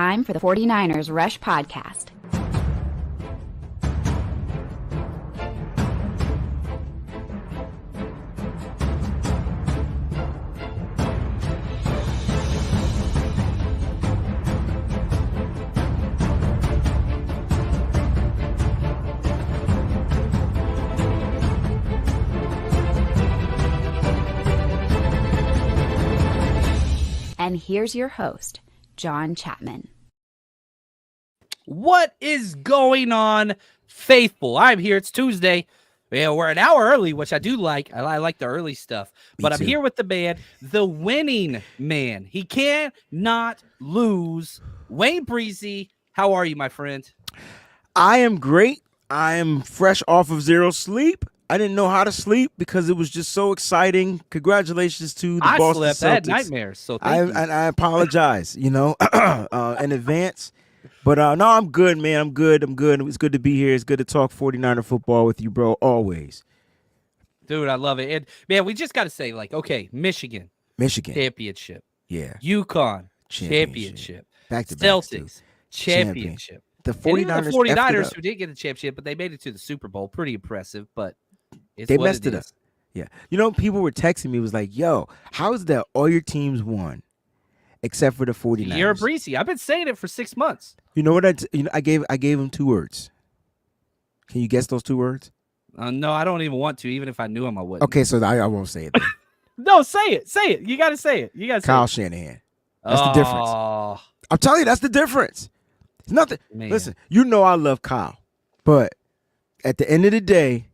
Time for the 49ers Rush Podcast. And here's your host, John Chapman. What is going on, faithful? I'm here. It's Tuesday. Yeah, we're an hour early, which I do like. I like the early stuff. But I'm here with the man, the winning man. He cannot lose. Wayne Breezy, how are you, my friend? I am great. I am fresh off of zero sleep. I didn't know how to sleep because it was just so exciting. Congratulations to the Boston Celtics. I had nightmares, so thank you. And I apologize, in advance. But no, I'm good, man. I'm good. It's good to be here. It's good to talk 49er football with you, bro, always. Dude, I love it. And, man, we just got to say, Michigan. Championship. Yeah. UConn. Championship. Back-to-back. Celtics. Championship. The 49ers, the 49ers who did get a championship, but they made it to the Super Bowl. Pretty impressive, but they messed it up. Yeah. People were texting me, was like, yo, how is that all your teams won except for the 49ers? You're a Breezy. I've been saying it for 6 months. You know what I gave them 2 words. Can you guess those 2 words? No, I don't even want to. Even if I knew them, I wouldn't. Okay, so I won't say it then. No, say it. Say it. You got to say it. Kyle Shanahan. That's the difference. I'm telling you, that's the difference. It's nothing. Man. Listen, I love Kyle, but at the end of the day,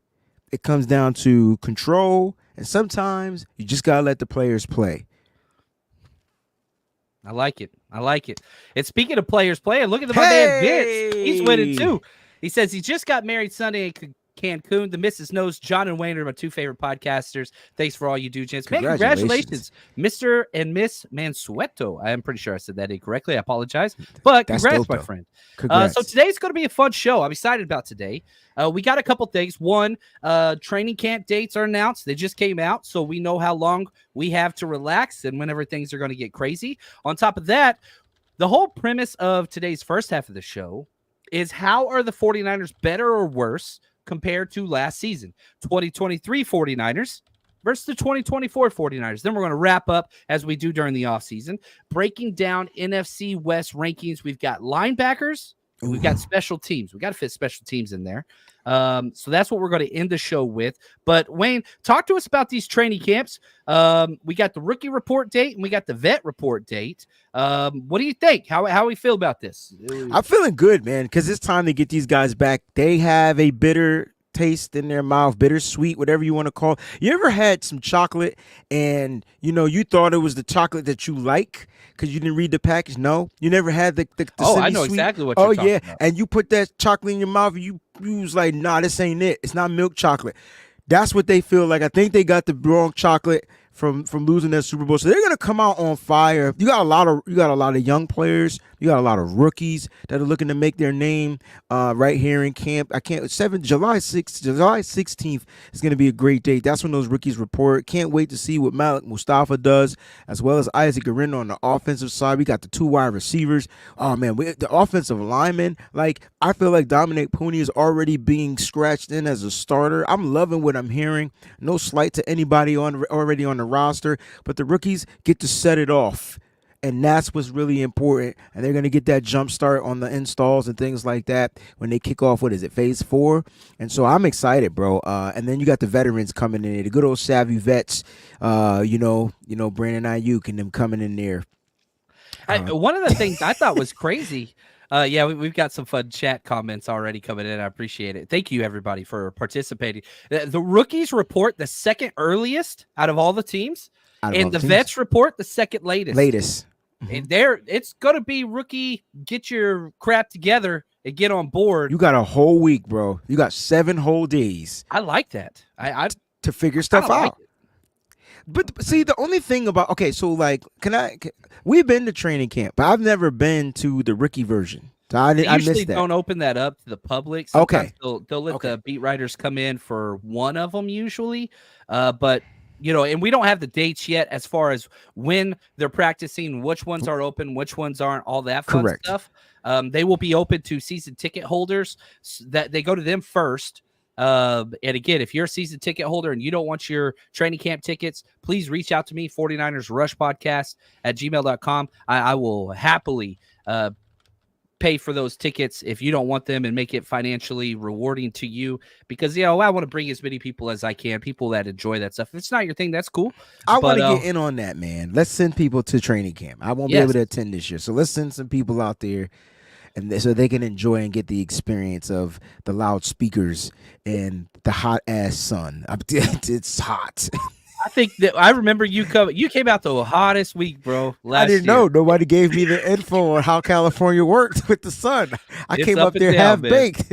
it comes down to control, and sometimes you just gotta let the players play. I like it. And speaking of players playing, look at the man Vince. He's winning too. He says he just got married Sunday in Cancun. The missus knows John and Wayne are my 2 favorite podcasters. Thanks for all you do, gents. Man, congratulations, Mr. and Miss Mansueto. I am pretty sure I said that incorrectly. I apologize. But congrats, my friend. So today's going to be a fun show. I'm excited about today. We got a couple things. One, training camp dates are announced. They just came out, so we know how long we have to relax and whenever things are going to get crazy. On top of that, the whole premise of today's first half of the show is how are the 49ers better or worse compared to last season, 2023 49ers versus the 2024 49ers. Then we're going to wrap up, as we do during the offseason, breaking down NFC West rankings. We've got linebackers, and we've got special teams. We got to fit special teams in there. So that's what we're going to end the show with. But Wayne, talk to us about these training camps. We got the rookie report date and we got the vet report date. What do you think? How we feel about this? I'm feeling good, man, because it's time to get these guys back. They have a bitter taste in their mouth, bittersweet, whatever you want to call it. You ever had some chocolate and you thought it was the chocolate that you like because you didn't read the package? No, you never had the I know exactly what you're talking about. And you put that chocolate in your mouth and you was like, nah, this ain't it. It's not milk chocolate. That's what they feel like. I think they got the wrong chocolate from losing that Super Bowl. So they're gonna come out on fire. You got a lot of young players. You got a lot of rookies that are looking to make their name right here in camp. July 16th is going to be a great date. That's when those rookies report. Can't wait to see what Malik Mustafa does, as well as Isaac Guerrero on the offensive side. We got the 2 wide receivers. Oh, man, the offensive linemen. I feel like Dominic Pooney is already being scratched in as a starter. I'm loving what I'm hearing. No slight to anybody already on the roster, but the rookies get to set it off. And that's what's really important. And they're going to get that jump start on the installs and things like that when they kick off, phase 4. And so I'm excited, bro. And then you got the veterans coming in there, the good old savvy vets, Brandon Aiyuk and them coming in there. One of the things I thought was crazy. We've got some fun chat comments already coming in. I appreciate it. Thank you, everybody, for participating. The rookies report the second earliest out of all the teams. And the vets report the second latest. And it's going to be rookie, get your crap together and get on board. You got a whole week, bro. You got 7 whole days. I like that. To figure stuff out. But see, the only thing about, we've been to training camp, but I've never been to the rookie version. So I usually missed that. Don't open that up to the public. Sometimes they'll let the beat writers come in for one of them usually. But and we don't have the dates yet as far as when they're practicing, which ones are open, which ones aren't, all that fun Correct. stuff. They will be open to season ticket holders, so that they go to them first. And again, if you're a season ticket holder and you don't want your training camp tickets, please reach out to me, 49ers Rush Podcast at gmail.com. I will happily pay for those tickets if you don't want them and make it financially rewarding to you, because I want to bring as many people as I can, people that enjoy that stuff. If it's not your thing, that's cool. I want to get in on that, man. Let's send people to training camp. I won't be able to attend this year, so let's send some people out there, and so they can enjoy and get the experience of the loudspeakers and the hot ass sun. It's hot. I think that I remember you came out the hottest week, bro. I didn't know. Nobody gave me the info on how California worked with the sun. I came up there half baked.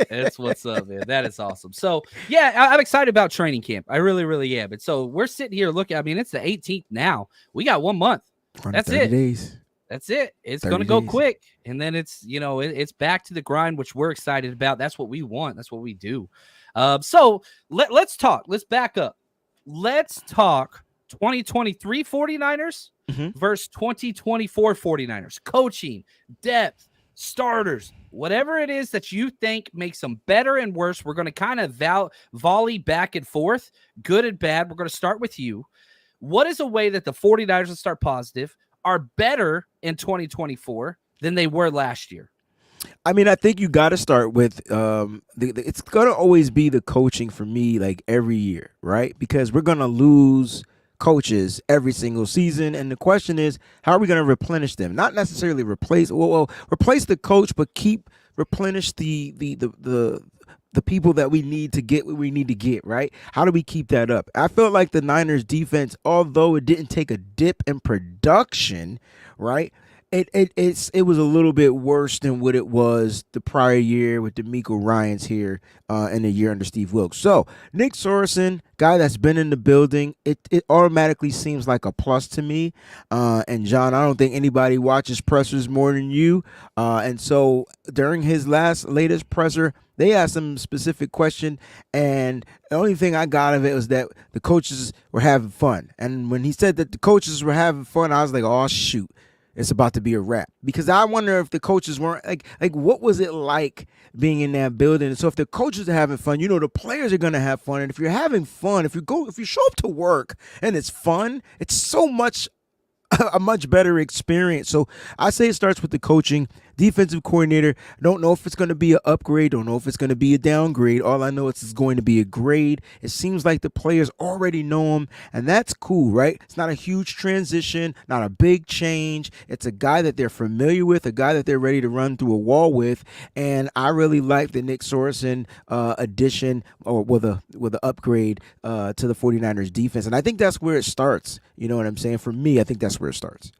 That's what's up, man. That is awesome. So yeah, I'm excited about training camp. I really, really am. And so we're sitting here looking. I mean, it's the 18th now. We got 1 month. That's 30 it. Days. That's it. It's going to go quick. And then it's, it's back to the grind, which we're excited about. That's what we want. That's what we do. So let's talk. Let's back up. Let's talk 2023 49ers versus 2024 49ers. Coaching, depth, starters, whatever it is that you think makes them better and worse. We're going to kind of volley back and forth, good and bad. We're going to start with you. What is a way that the 49ers will start positive, are better in 2024 than they were last year? I mean, I think you got to start with it's going to always be the coaching for me, like every year, right? Because we're going to lose coaches every single season, and the question is, how are we going to replenish them? Not necessarily replace the coach, but replenish the people that we need to get what we need to get, right? How do we keep that up? I felt like the Niners defense, although it didn't take a dip in production, right? It was a little bit worse than what it was the prior year with DeMeco Ryans here in the year under Steve Wilkes. So Nick Sorensen, guy that's been in the building, it automatically seems like a plus to me. And John, I don't think anybody watches pressers more than you. And so during his latest presser, they asked him a specific question, and the only thing I got of it was that the coaches were having fun. And when he said that the coaches were having fun, I was like, oh shoot, it's about to be a wrap. Because I wonder if the coaches weren't like what was it like being in that building? And so if the coaches are having fun, the players are gonna have fun. And if you're having fun, if you show up to work and it's fun, it's so much a much better experience. So I say it starts with the coaching. Defensive coordinator, don't know if it's going to be an upgrade, don't know if it's going to be a downgrade. All I know is it's going to be a grade. It seems like the players already know him, and that's cool, right? It's not a huge transition, not a big change. It's a guy that they're familiar with, a guy that they're ready to run through a wall with, and I really like the Nick Sorensen addition or with a upgrade to the 49ers defense, and I think that's where it starts. You know what I'm saying? For me, I think that's where it starts.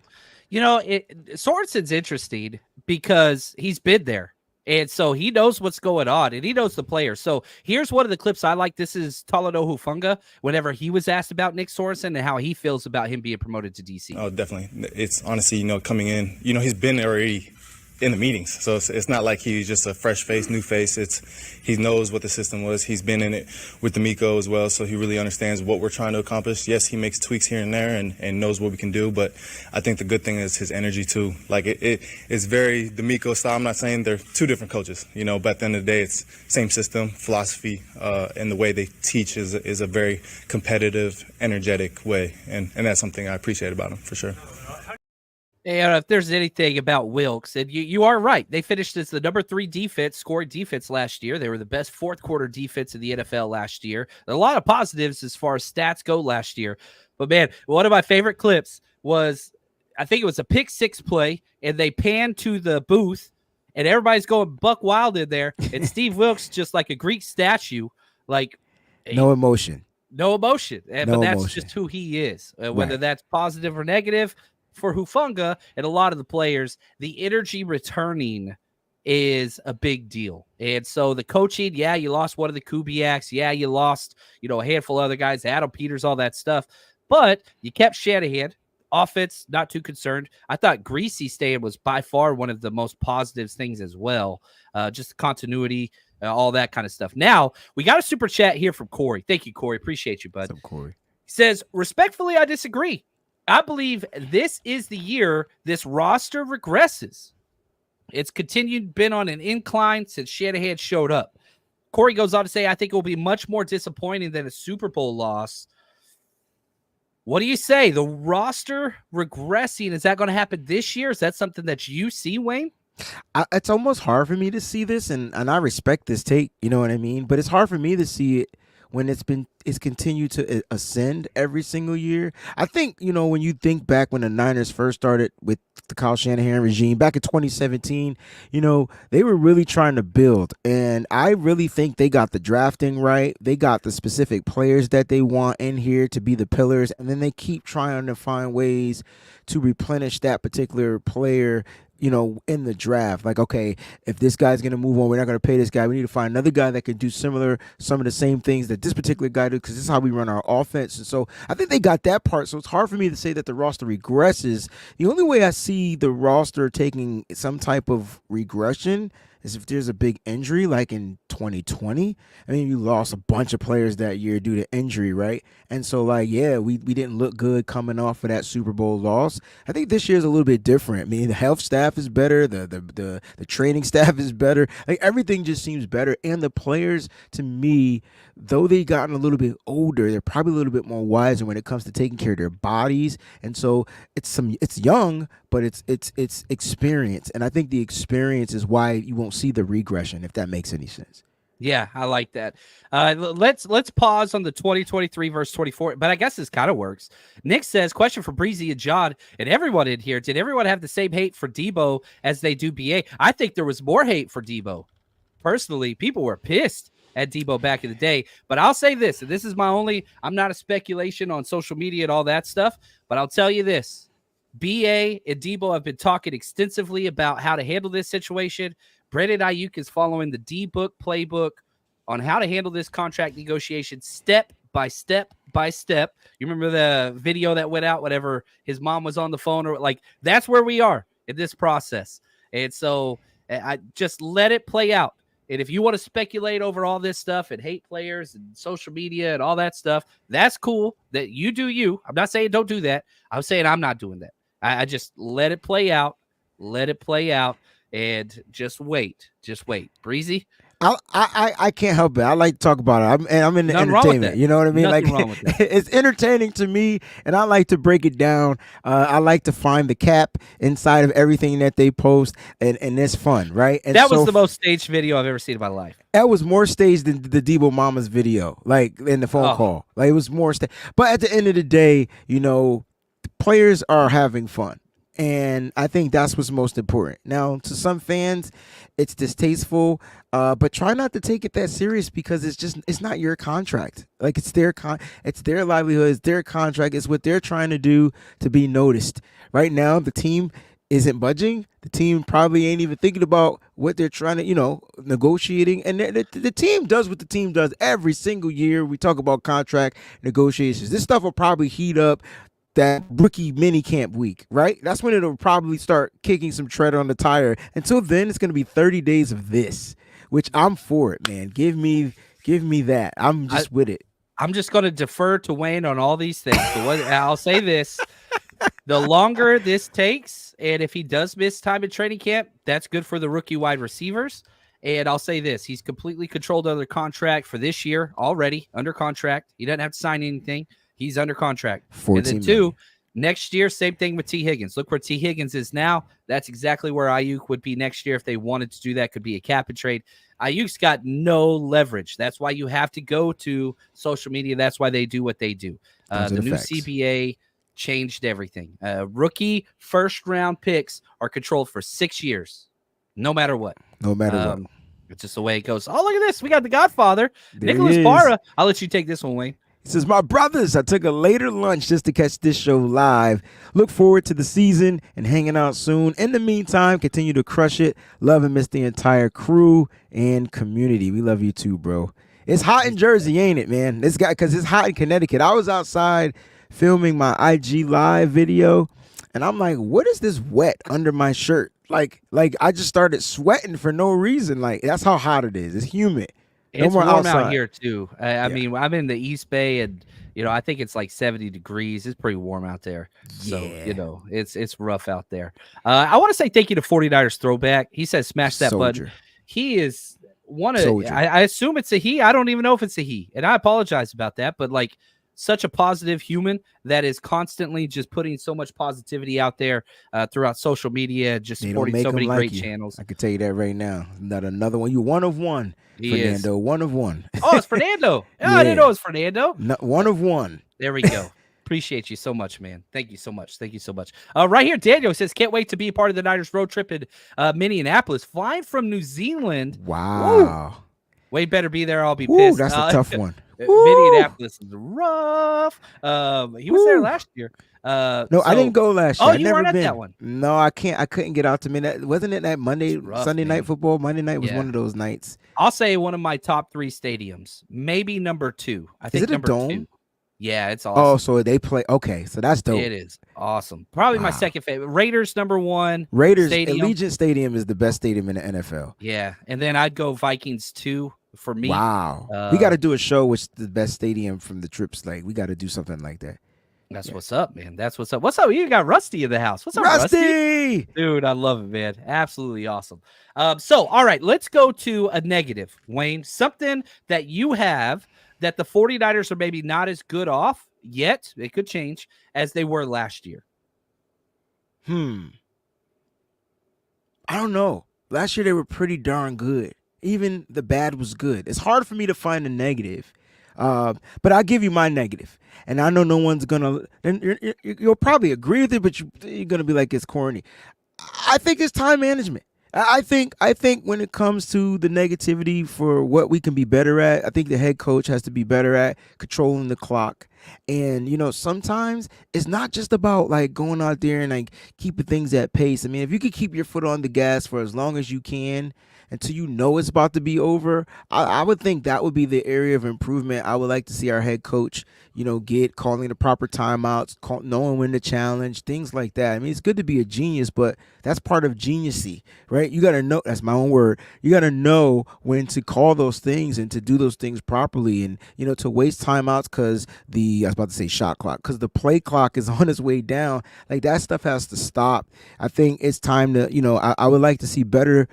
Sorensen's interesting because he's been there. And so he knows what's going on, and he knows the players. So here's one of the clips I like. This is Talanoa Hufanga whenever he was asked about Nick Sorensen and how he feels about him being promoted to DC. Oh, definitely. It's honestly, coming in, he's been already in the meetings. So it's not like he's just a fresh face, new face. He knows what the system was. He's been in it with DeMeco as well, so he really understands what we're trying to accomplish. Yes, he makes tweaks here and there and knows what we can do, but I think the good thing is his energy too. Like it's very DeMeco style. I'm not saying they're two different coaches, but at the end of the day, it's same system, philosophy, and the way they teach is a very competitive, energetic way, and that's something I appreciate about him for sure. And if there's anything about Wilkes, and you are right, they finished as the number 3 defense, scoring defense last year. They were the best fourth quarter defense in the NFL last year. There are a lot of positives as far as stats go last year. But man, one of my favorite clips was, I think it was a pick 6 play, and they panned to the booth, and everybody's going buck wild in there, and Steve Wilkes just like a Greek statue, like no emotion. But that's just who he is. Whether that's positive or negative. For Hufanga and a lot of the players, the energy returning is a big deal. And so the coaching, you lost one of the Kubiaks. You lost, a handful of other guys, Adam Peters, all that stuff. But you kept Shanahan. Offense, not too concerned. I thought Greasy staying was by far one of the most positive things as well. Just continuity, all that kind of stuff. Now, we got a super chat here from Corey. Thank you, Corey. Appreciate you, bud. What's up, Corey? He says, respectfully, I disagree. I believe this is the year this roster regresses. It's been on an incline since Shanahan showed up. Corey goes on to say, I think it will be much more disappointing than a Super Bowl loss. What do you say? The roster regressing, is that going to happen this year? Is that something that you see, Wayne? It's almost hard for me to see this, and I respect this take, you know what I mean? But it's hard for me to see it when it's continued to ascend every single year. I think, when you think back when the Niners first started with the Kyle Shanahan regime back in 2017, they were really trying to build. And I really think they got the drafting right. They got the specific players that they want in here to be the pillars. And then they keep trying to find ways to replenish that particular player in the draft. Like, okay, if this guy's going to move on, we're not going to pay this guy. We need to find another guy that can do some of the same things that this particular guy did, because this is how we run our offense. And so I think they got that part. So it's hard for me to say that the roster regresses. The only way I see the roster taking some type of regression is if there's a big injury, like in 2020. I mean, you lost a bunch of players that year due to injury, right? And so, we didn't look good coming off of that Super Bowl loss. I think this year's a little bit different. I mean, the health staff is better, the training staff is better. Like, everything just seems better. And the players, to me, though they've gotten a little bit older, they're probably a little bit more wiser when it comes to taking care of their bodies. And so it's young, but it's experience. And I think the experience is why you won't see the regression, if that makes any sense. Yeah, I like that. Let's pause on the 2023 verse 24, but I guess this kind of works. Nick says, question for Breezy and John and everyone in here. Did everyone have the same hate for Debo as they do BA? I think there was more hate for Debo. Personally, people were pissed at Debo back in the day, but I'll say this, and this is I'm not a speculation on social media and all that stuff, but I'll tell you this. BA and Debo have been talking extensively about how to handle this situation. Brandon Aiyuk is following the D-book playbook on how to handle this contract negotiation step by step by step. You remember the video that went out whenever his mom was on the phone, or that's where we are in this process. And so I just let it play out. And if you want to speculate over all this stuff and hate players and social media and all that stuff, that's cool. That you do you. I'm not saying don't do that. I'm saying I'm not doing that. I just let it play out. Let it play out. And just wait. Breezy? I can't help it. I like to talk about it. I'm in the Nothing wrong with entertainment. that. You know what I mean? Nothing wrong with that. It's entertaining to me, and I like to break it down. I like to find the cap inside of everything that they post, and it's fun, right? And that was the most staged video I've ever seen in my life. That was more staged than the Debo Mama's video, in the phone call. It was more staged. But at the end of the day, the players are having fun. And I think that's what's most important. Now, to some fans, it's distasteful, but try not to take it that serious, because it's not your contract. It's their livelihood, it's their contract, it's what they're trying to do to be noticed. Right now, the team isn't budging. The team probably ain't even thinking about what they're trying to, negotiating. And the team does what the team does every single year. We talk about contract negotiations. This stuff will probably heat up that rookie mini camp week, right? That's when it'll probably start kicking some tread on the tire. Until then, it's going to be 30 days of this, which I'm for it, man. Give me that. I'm just with it. I'm just going to defer to Wayne on all these things. I'll say this. The longer this takes, and if he does miss time in training camp, that's good for the rookie wide receivers. And I'll say this. He's completely controlled under contract for this year already, under contract. He doesn't have to sign anything. He's under contract. And then two, next year, same thing with T. Higgins. Look where T. Higgins is now. That's exactly where Aiyuk would be next year if they wanted to do that. Could be a cap and trade. Ayuk's got no leverage. That's why you have to go to social media. That's why they do what they do. The new facts. CBA changed everything. Rookie first-round picks are controlled for 6 years, no matter what. No matter what. It's just the way it goes. Oh, look at this. We got the Godfather, Nicholas Barra. I'll let you take this one, Wayne. He says, my brothers, I took a later lunch just to catch this show live. Look forward to the season and hanging out soon. In the meantime, continue to crush it. Love and miss the entire crew and community. We love you too, bro. It's hot in Jersey, ain't it, man? Because it's hot in Connecticut. I was outside filming my IG live video, and I'm like, what is this wet under my shirt? Like I just started sweating for no reason. That's how hot it is. It's humid. It's warm out here too. I mean, I'm in the East Bay, and I think it's like 70 degrees. It's pretty warm out there. So, it's rough out there. I want to say thank you to 49ers Throwback. He says smash that button. He is one of, I assume it's a he. I don't even know if it's a he. And I apologize about that. But like, such a positive human that is constantly just putting so much positivity out there throughout social media, just supporting so many great channels. I can tell you that right now. Not another one. You one of one, Fernando. One of one. Oh, it's Fernando. Oh, I didn't know it was Fernando. No, one of one. There we go. Appreciate you so much, man. Thank you so much. Thank you so much. Right here, Daniel says, can't wait to be a part of the Niners road trip in Minneapolis. Flying from New Zealand. Wow. Woo. Wade better be there. I'll be pissed. That's a tough one. Minneapolis is rough. He was there last year. No, I didn't go last year. Oh, you weren't at that one. No, I couldn't get out to Minneapolis. Wasn't it that Sunday night football? Monday night was one of those nights. I'll say one of my top 3 stadiums. Maybe number 2. I think is it number a dome? 2. Yeah, it's awesome. Oh, so they play. Okay, so that's dope. It is awesome. Probably my second favorite. Raiders number 1. Raiders stadium. Allegiant Stadium is the best stadium in the NFL. Yeah, and then I'd go Vikings 2 for me. Wow, we got to do a show with the best stadium from the trips. Like we got to do something like that. That's what's up, man. That's what's up. What's up? You got Rusty in the house. What's up, Rusty? Dude, I love it, man. Absolutely awesome. So, all right, let's go to a negative, Wayne. Something that you have that the 49ers are maybe not as good off yet, it could change, as they were last year. I don't know. Last year they were pretty darn good. Even the bad was good. It's hard for me to find a negative. But I'll give you my negative. And I know no one's going to, you'll probably agree with it, but you're going to be like, it's corny. I think it's time management. I think when it comes to the negativity for what we can be better at, I think the head coach has to be better at controlling the clock. And, sometimes it's not just about like going out there and like keeping things at pace. I mean, if you could keep your foot on the gas for as long as you can until you know it's about to be over, I would think that would be the area of improvement. I would like to see our head coach, get calling the proper timeouts, knowing when to challenge, things like that. I mean, it's good to be a genius, but that's part of geniusy, right? You got to know, that's my own word. You got to know when to call those things and to do those things properly and, to waste timeouts because I was about to say shot clock, because the play clock is on its way down. Like that stuff has to stop. I think it's time to, I would like to see better,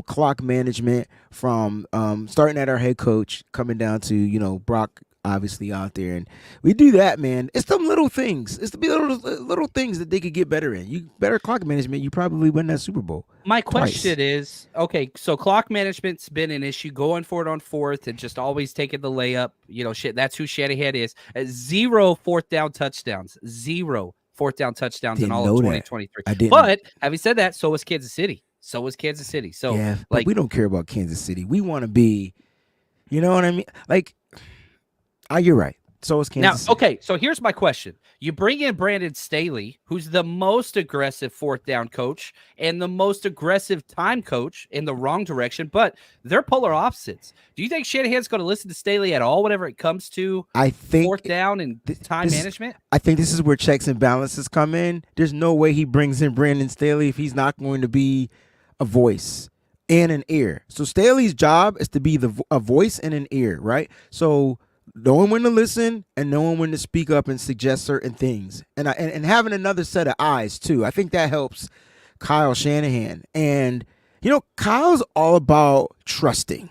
clock management from starting at our head coach, coming down to, Brock obviously out there. And we do that, man. It's them little things. It's the little things that they could get better in. You better clock management, you probably win that Super Bowl. My question is, okay, so clock management's been an issue, going for it on 4th and just always taking the layup. That's who Shanahan is. 0 4th down touchdowns. 0 4th down touchdowns in all of 2023. But having said that, so was Kansas City. So, yeah, but we don't care about Kansas City. We want to be, you know what I mean? Like, you're right. So is Kansas City. Okay, so here's my question. You bring in Brandon Staley, who's the most aggressive 4th down coach and the most aggressive time coach in the wrong direction, but they're polar opposites. Do you think Shanahan's going to listen to Staley at all whenever it comes to 4th down and time management? I think this is where checks and balances come in. There's no way he brings in Brandon Staley if he's not going to be a voice and an ear. So Staley's job is to be a voice and an ear, right? So knowing when to listen and knowing when to speak up and suggest certain things, and having another set of eyes too. I think that helps Kyle Shanahan. And Kyle's all about trusting,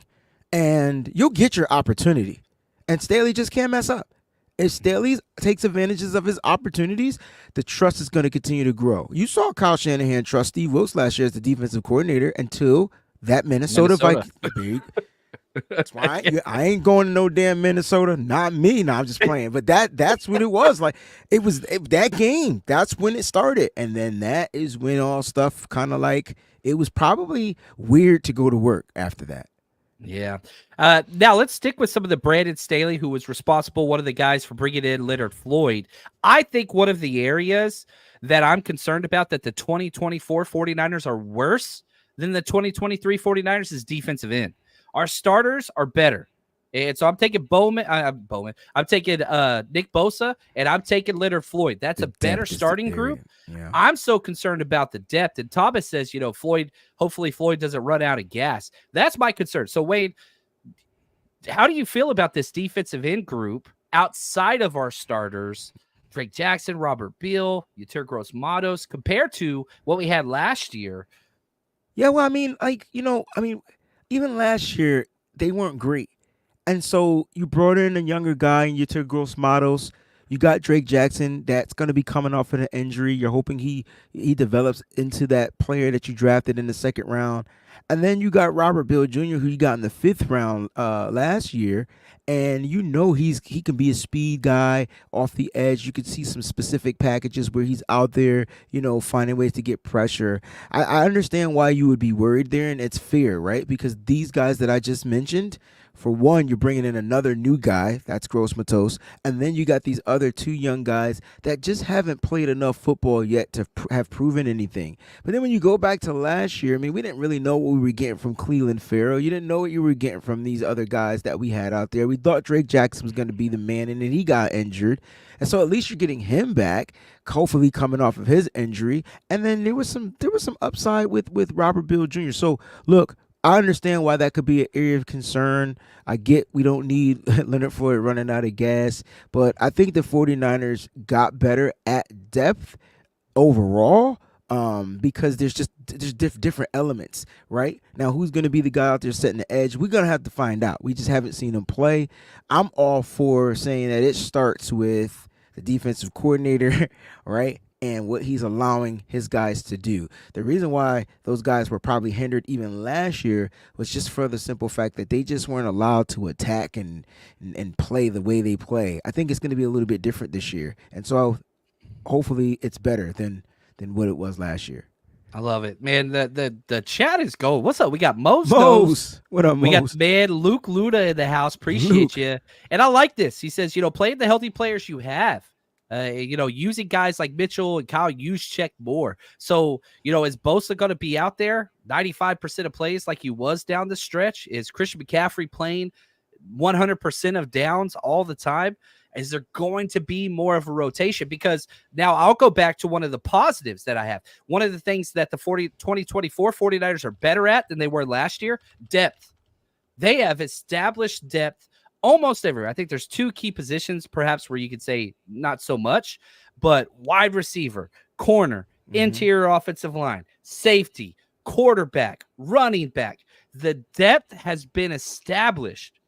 and you'll get your opportunity. And Staley just can't mess up. If Staley takes advantages of his opportunities, the trust is going to continue to grow. You saw Kyle Shanahan trust Steve Wilks last year as the defensive coordinator until that Minnesota. Vikings. That's why I ain't going to no damn Minnesota. Not me. No, I'm just playing. But that's what it was. Like that game. That's when it started, and then that is when all stuff kind of like it was probably weird to go to work after that. Yeah. Now let's stick with some of the Brandon Staley, who was responsible, one of the guys for bringing in Leonard Floyd. I think one of the areas that I'm concerned about that the 2024 49ers are worse than the 2023 49ers is defensive end. Our starters are better. And so I'm taking Bowman. I'm taking Nick Bosa, and I'm taking Leonard Floyd. That's a better starting group. Yeah. I'm so concerned about the depth. And Thomas says, hopefully Floyd doesn't run out of gas. That's my concern. So, Wade, how do you feel about this defensive end group outside of our starters, Drake Jackson, Robert Beal, Yetur Gross-Matos, compared to what we had last year. Yeah, well, I mean, even last year they weren't great, and so you brought in a younger guy, and you took Gross-Matos. You got Drake Jackson that's going to be coming off of an injury. You're hoping he develops into that player that you drafted in the second round, and then you got Robert Beal Jr., who you got in the fifth round last year, and he can be a speed guy off the edge. You could see some specific packages where he's out there, finding ways to get pressure. I understand why you would be worried there, and it's fair, right? Because these guys that I just mentioned, for one, you're bringing in another new guy, that's Gross-Matos, and then you got these other two young guys that just haven't played enough football yet to have proven anything. But then when you go back to last year, I mean, we didn't really know what we were getting from Cleveland Farrell. You didn't know what you were getting from these other guys that we had out there. We thought Drake Jackson was going to be the man, and then he got injured. And so at least you're getting him back, hopefully coming off of his injury. And then there was some upside with Robert Beal Jr. So look, I understand why that could be an area of concern. I get we don't need Leonard Floyd running out of gas, but I think the 49ers got better at depth overall because there's different elements, right? Now, who's going to be the guy out there setting the edge? We're going to have to find out. We just haven't seen him play. I'm all for saying that it starts with the defensive coordinator, right? And what he's allowing his guys to do. The reason why those guys were probably hindered even last year was just for the simple fact that they just weren't allowed to attack and play the way they play. I think it's going to be a little bit different this year. And so hopefully it's better than what it was last year. I love it, man. The chat is gold. What's up? We got Mose. What up, Mose? We got man Luke Luda in the house. Appreciate you. And I like this. He says, play the healthy players you have. Using guys like Mitchell and Kyle Juszczyk more. So, is Bosa going to be out there 95% of plays like he was down the stretch? Is Christian McCaffrey playing 100% of downs all the time? Is there going to be more of a rotation? Because now I'll go back to one of the positives that I have. One of the things that the 2024 49ers are better at than they were last year, depth. They have established depth almost everywhere. I think there's two key positions, perhaps, where you could say not so much, but wide receiver, corner, interior offensive line, safety, quarterback, running back. The depth has been established.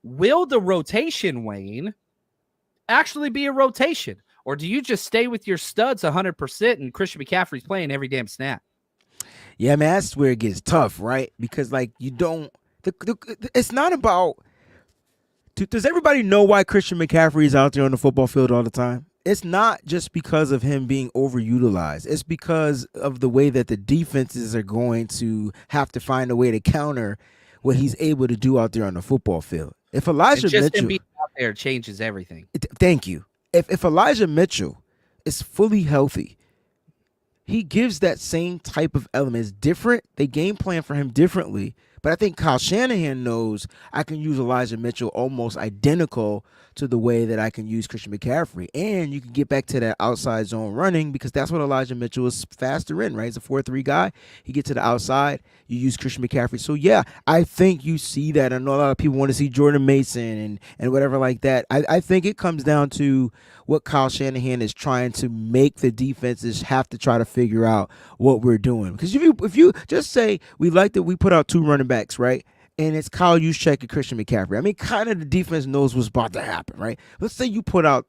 Will the rotation, Wayne, actually be a rotation? Or do you just stay with your studs 100% and Christian McCaffrey's playing every damn snap? Yeah, man, that's where it gets tough, right? Because, you don't it's not about does everybody know why Christian McCaffrey is out there on the football field all the time? It's not just because of him being overutilized. It's because of the way that the defenses are going to have to find a way to counter what he's able to do out there on the football field. If Elijah Mitchell him being out there changes everything. Thank you. If Elijah Mitchell is fully healthy, he gives that same type of element. It's different. They game plan for him differently. But I think Kyle Shanahan knows I can use Elijah Mitchell almost identical to the way that I can use Christian McCaffrey. And you can get back to that outside zone running because that's what Elijah Mitchell is faster in, right? He's a 4-3 guy. You get to the outside, you use Christian McCaffrey. So, yeah, I think you see that. I know a lot of people want to see Jordan Mason and whatever like that. I think it comes down to what Kyle Shanahan is trying to make the defenses have to try to figure out what we're doing. Because if you just say we put out two running backs, right? And it's Kyle Juszczyk and Christian McCaffrey. I mean, kind of the defense knows what's about to happen, right? Let's say you put out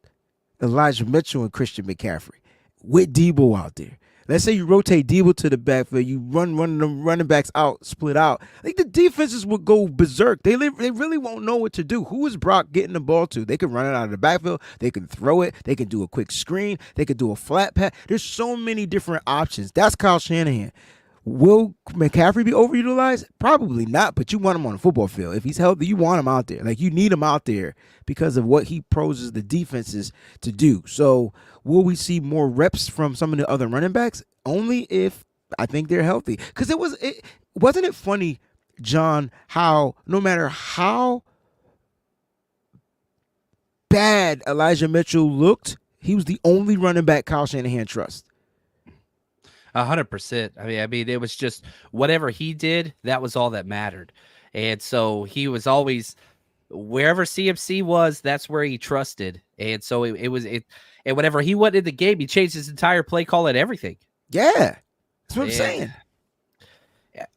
Elijah Mitchell and Christian McCaffrey with Debo out there. Let's say you rotate Debo to the backfield, you run them running backs out, split out. The defenses would go berserk. They really won't know what to do. Who is Brock getting the ball to? They can run it out of the backfield. They can throw it. They can do a quick screen. They can do a flat pass. There's so many different options. That's Kyle Shanahan. Will McCaffrey be overutilized? Probably not, but you want him on the football field. If he's healthy, you want him out there. You need him out there because of what he poses the defenses to do. So will we see more reps from some of the other running backs? Only if I think they're healthy. Because wasn't it funny, John, how no matter how bad Elijah Mitchell looked, he was the only running back Kyle Shanahan trusts. 100%. I mean, it was just whatever he did, that was all that mattered. And so he was always wherever CMC was, that's where he trusted. And so it was. And whenever he went in the game, he changed his entire play call and everything. Yeah, that's what I'm saying.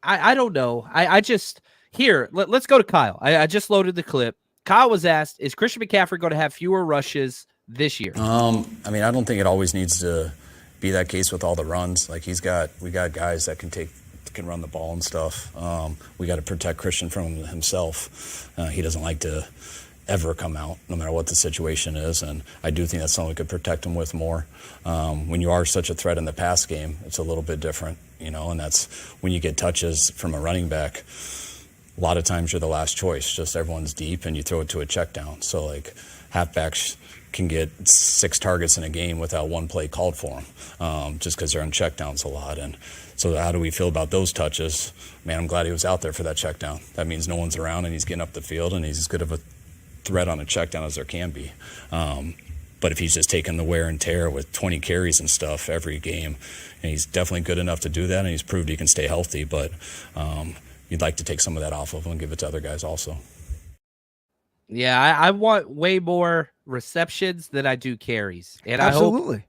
I don't know. I just here. Let's go to Kyle. I just loaded the clip. Kyle was asked, "Is Christian McCaffrey going to have fewer rushes this year?" I mean, I don't think it always needs to be that case with all the runs. Like we got guys that can run the ball and stuff. We got to protect Christian from himself. He doesn't like to ever come out, no matter what the situation is. And I do think that's something we could protect him with more. When you are such a threat in the pass game, it's a little bit different, and that's when you get touches from a running back. A lot of times you're the last choice, just everyone's deep and you throw it to a check down. So like halfbacks can get 6 targets in a game without one play called for them, just because they're on check downs a lot. And so how do we feel about those touches? Man, I'm glad he was out there for that check down. That means no one's around and he's getting up the field and he's as good of a threat on a check down as there can be. But if he's just taking the wear and tear with 20 carries and stuff every game, and he's definitely good enough to do that, and he's proved he can stay healthy, but you'd like to take some of that off of him and give it to other guys also. Yeah, I want way more receptions than I do carries. And Absolutely.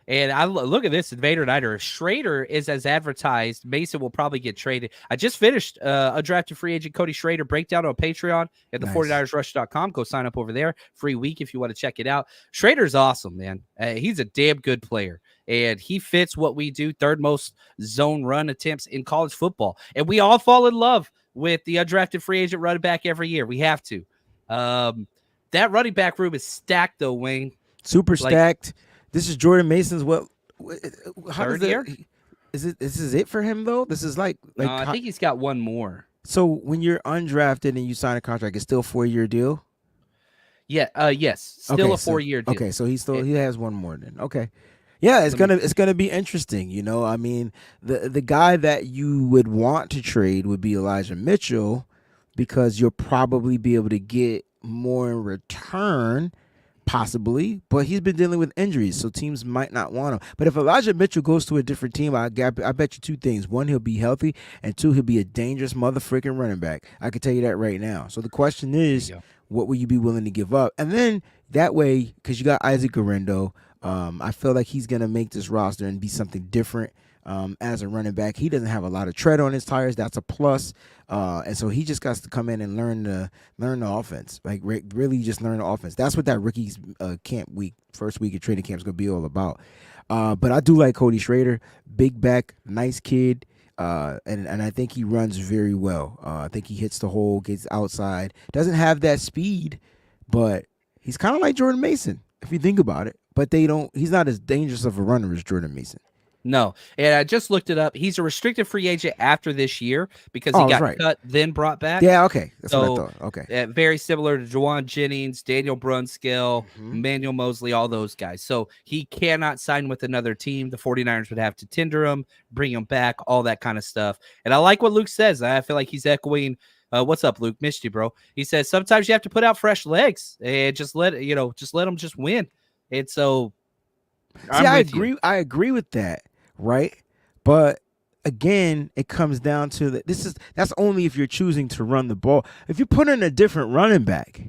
I look at this, Invader Nighter. If Schrader is as advertised, Mason will probably get traded. I just finished undrafted free agent Cody Schrader breakdown on Patreon at the 49ersrush.com. Go sign up over there. Free week if you want to check it out. Schrader's awesome, man. He's a damn good player. And he fits what we do, third most zone run attempts in college football. And we all fall in love with the undrafted free agent running back every year. We have to. That running back room is stacked, though, Wayne. Super stacked. This is Jordan Mason's third year? This is it for him though? This is like no, I think he's got one more. So when you're undrafted and you sign a contract, it's still a 4-year deal? Yeah, yes. Still a 4-year deal. Okay, so he has one more then. Okay. Yeah, it's gonna be interesting, I mean, the guy that you would want to trade would be Elijah Mitchell, because you'll probably be able to get more in return. Possibly, but he's been dealing with injuries, so teams might not want him. But if Elijah Mitchell goes to a different team, I bet you 2 things. 1, he'll be healthy, and 2, he'll be a dangerous motherfucking running back. I can tell you that right now. So the question is, what will you be willing to give up? And then that way, because you got Isaac Guerrero, I feel like he's going to make this roster and be something different. As a running back, he doesn't have a lot of tread on his tires. That's a plus, and so he just got to come in and learn the offense, like really just learn the offense. That's what that rookies first week of training camp is going to be all about. But I do like Cody Schrader, big back, nice kid, and I think he runs very well. I think he hits the hole, gets outside, doesn't have that speed, but he's kind of like Jordan Mason if you think about it. But he's not as dangerous of a runner as Jordan Mason. No, and I just looked it up. He's a restricted free agent after this year because he got cut, then brought back. Yeah, okay. That's what I thought. Okay. Very similar to Juwan Jennings, Daniel Brunskill, Manuel Mosley, all those guys. So he cannot sign with another team. The 49ers would have to tender him, bring him back, all that kind of stuff. And I like what Luke says. I feel like he's echoing what's up, Luke? Missed you, bro. He says sometimes you have to put out fresh legs and just let them just win. And so I agree with that. Right, but again, it comes down to that's only if you're choosing to run the ball. If you put in a different running back,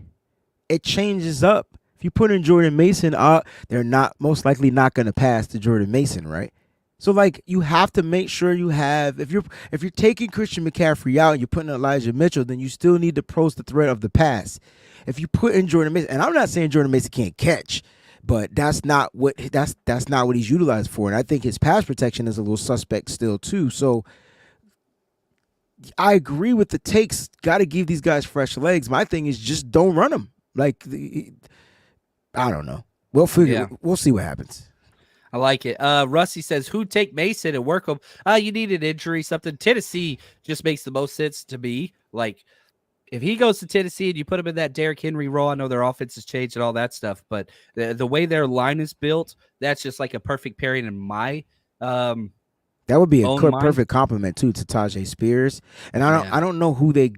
it changes up. If you put in Jordan Mason, they're most likely not going to pass to Jordan Mason, right? So like you have to make sure you have if you're taking Christian McCaffrey out and you're putting Elijah Mitchell, then you still need to pose the threat of the pass. If you put in Jordan Mason, and I'm not saying Jordan Mason can't catch, but that's not what he's utilized for. And I think his pass protection is a little suspect still too. So I agree with the takes. Got to give these guys fresh legs. My thing is just don't run them. Like I don't know. We'll see what happens. I like it. Rusty says, who'd take Mason and work him? You need an injury, something. Tennessee just makes the most sense to me. Like, if he goes to Tennessee and you put him in that Derrick Henry role, I know their offense has changed and all that stuff, but the way their line is built, that's just like a perfect pairing in my that would be a perfect compliment too to Tajay Spears. And I don't know who they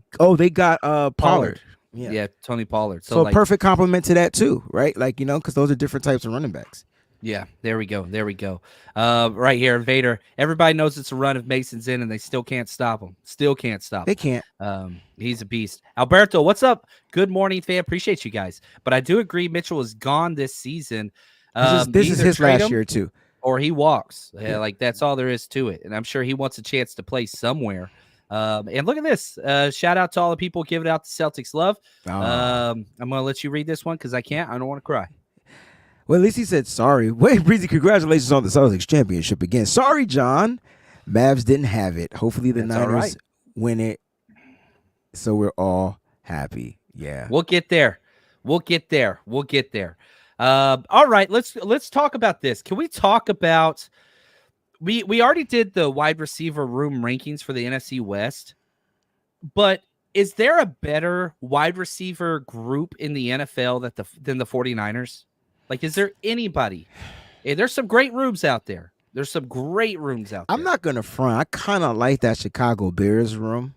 got Pollard. Yeah, Tony Pollard. So perfect compliment to that too, right? Like, because those are different types of running backs. Yeah, there we go. There we go. Right here, Vader. Everybody knows it's a run of Mason's in, and they still can't stop him. Still can't stop They him. can't. He's a beast. Alberto, what's up? Good morning, fan. Appreciate you guys. But I do agree Mitchell is gone this season. This is his last year too. Or he walks. Yeah. Like that's all there is to it. And I'm sure he wants a chance to play somewhere. And look at this. Shout out to all the people giving out the Celtics love. I'm going to let you read this one because I can't. I don't want to cry. Well, at least he said sorry. Wait, Breezy, congratulations on the Celtics championship again. Sorry, John. Mavs didn't have it. Hopefully the Niners win it, so we're all happy. Yeah. We'll get there. We'll get there. We'll get there. All right, let's talk about this. Can we talk about we already did the wide receiver room rankings for the NFC West, but is there a better wide receiver group in the NFL than the 49ers? Like, is there anybody? Hey, there's some great rooms out there. There's some great rooms out there. I'm not gonna front. I kind of like that Chicago Bears room.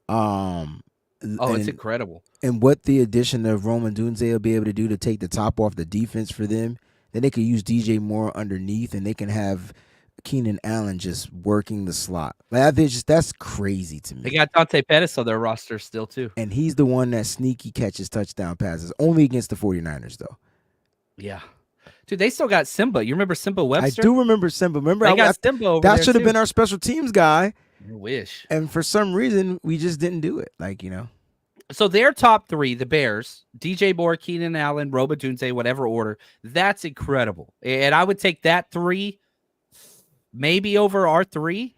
It's incredible. And what the addition of Roman Dunze will be able to do to take the top off the defense for them, then they could use DJ Moore underneath, and they can have Keenan Allen just working the slot. Like, that's crazy to me. They got Dante Pettis on their roster still too, and he's the one that sneaky catches touchdown passes. Only against the 49ers though. Yeah. Dude, they still got Simba. You remember Simba Webster? I do remember Simba. Remember, they got Simba over there. That should have been our special teams guy. I wish. And for some reason, we just didn't do it. So their top three, the Bears, DJ Moore, Keenan Allen, Roma Dunze, whatever order, that's incredible. And I would take that three maybe over our three.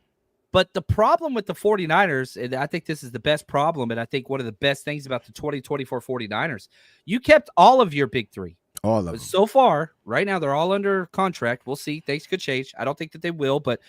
But the problem with the 49ers, and I think this is the best problem, and I think one of the best things about the 2024 49ers, you kept all of your big three. All of them. So far, right now, they're all under contract. We'll see. Things could change. I don't think that they will, but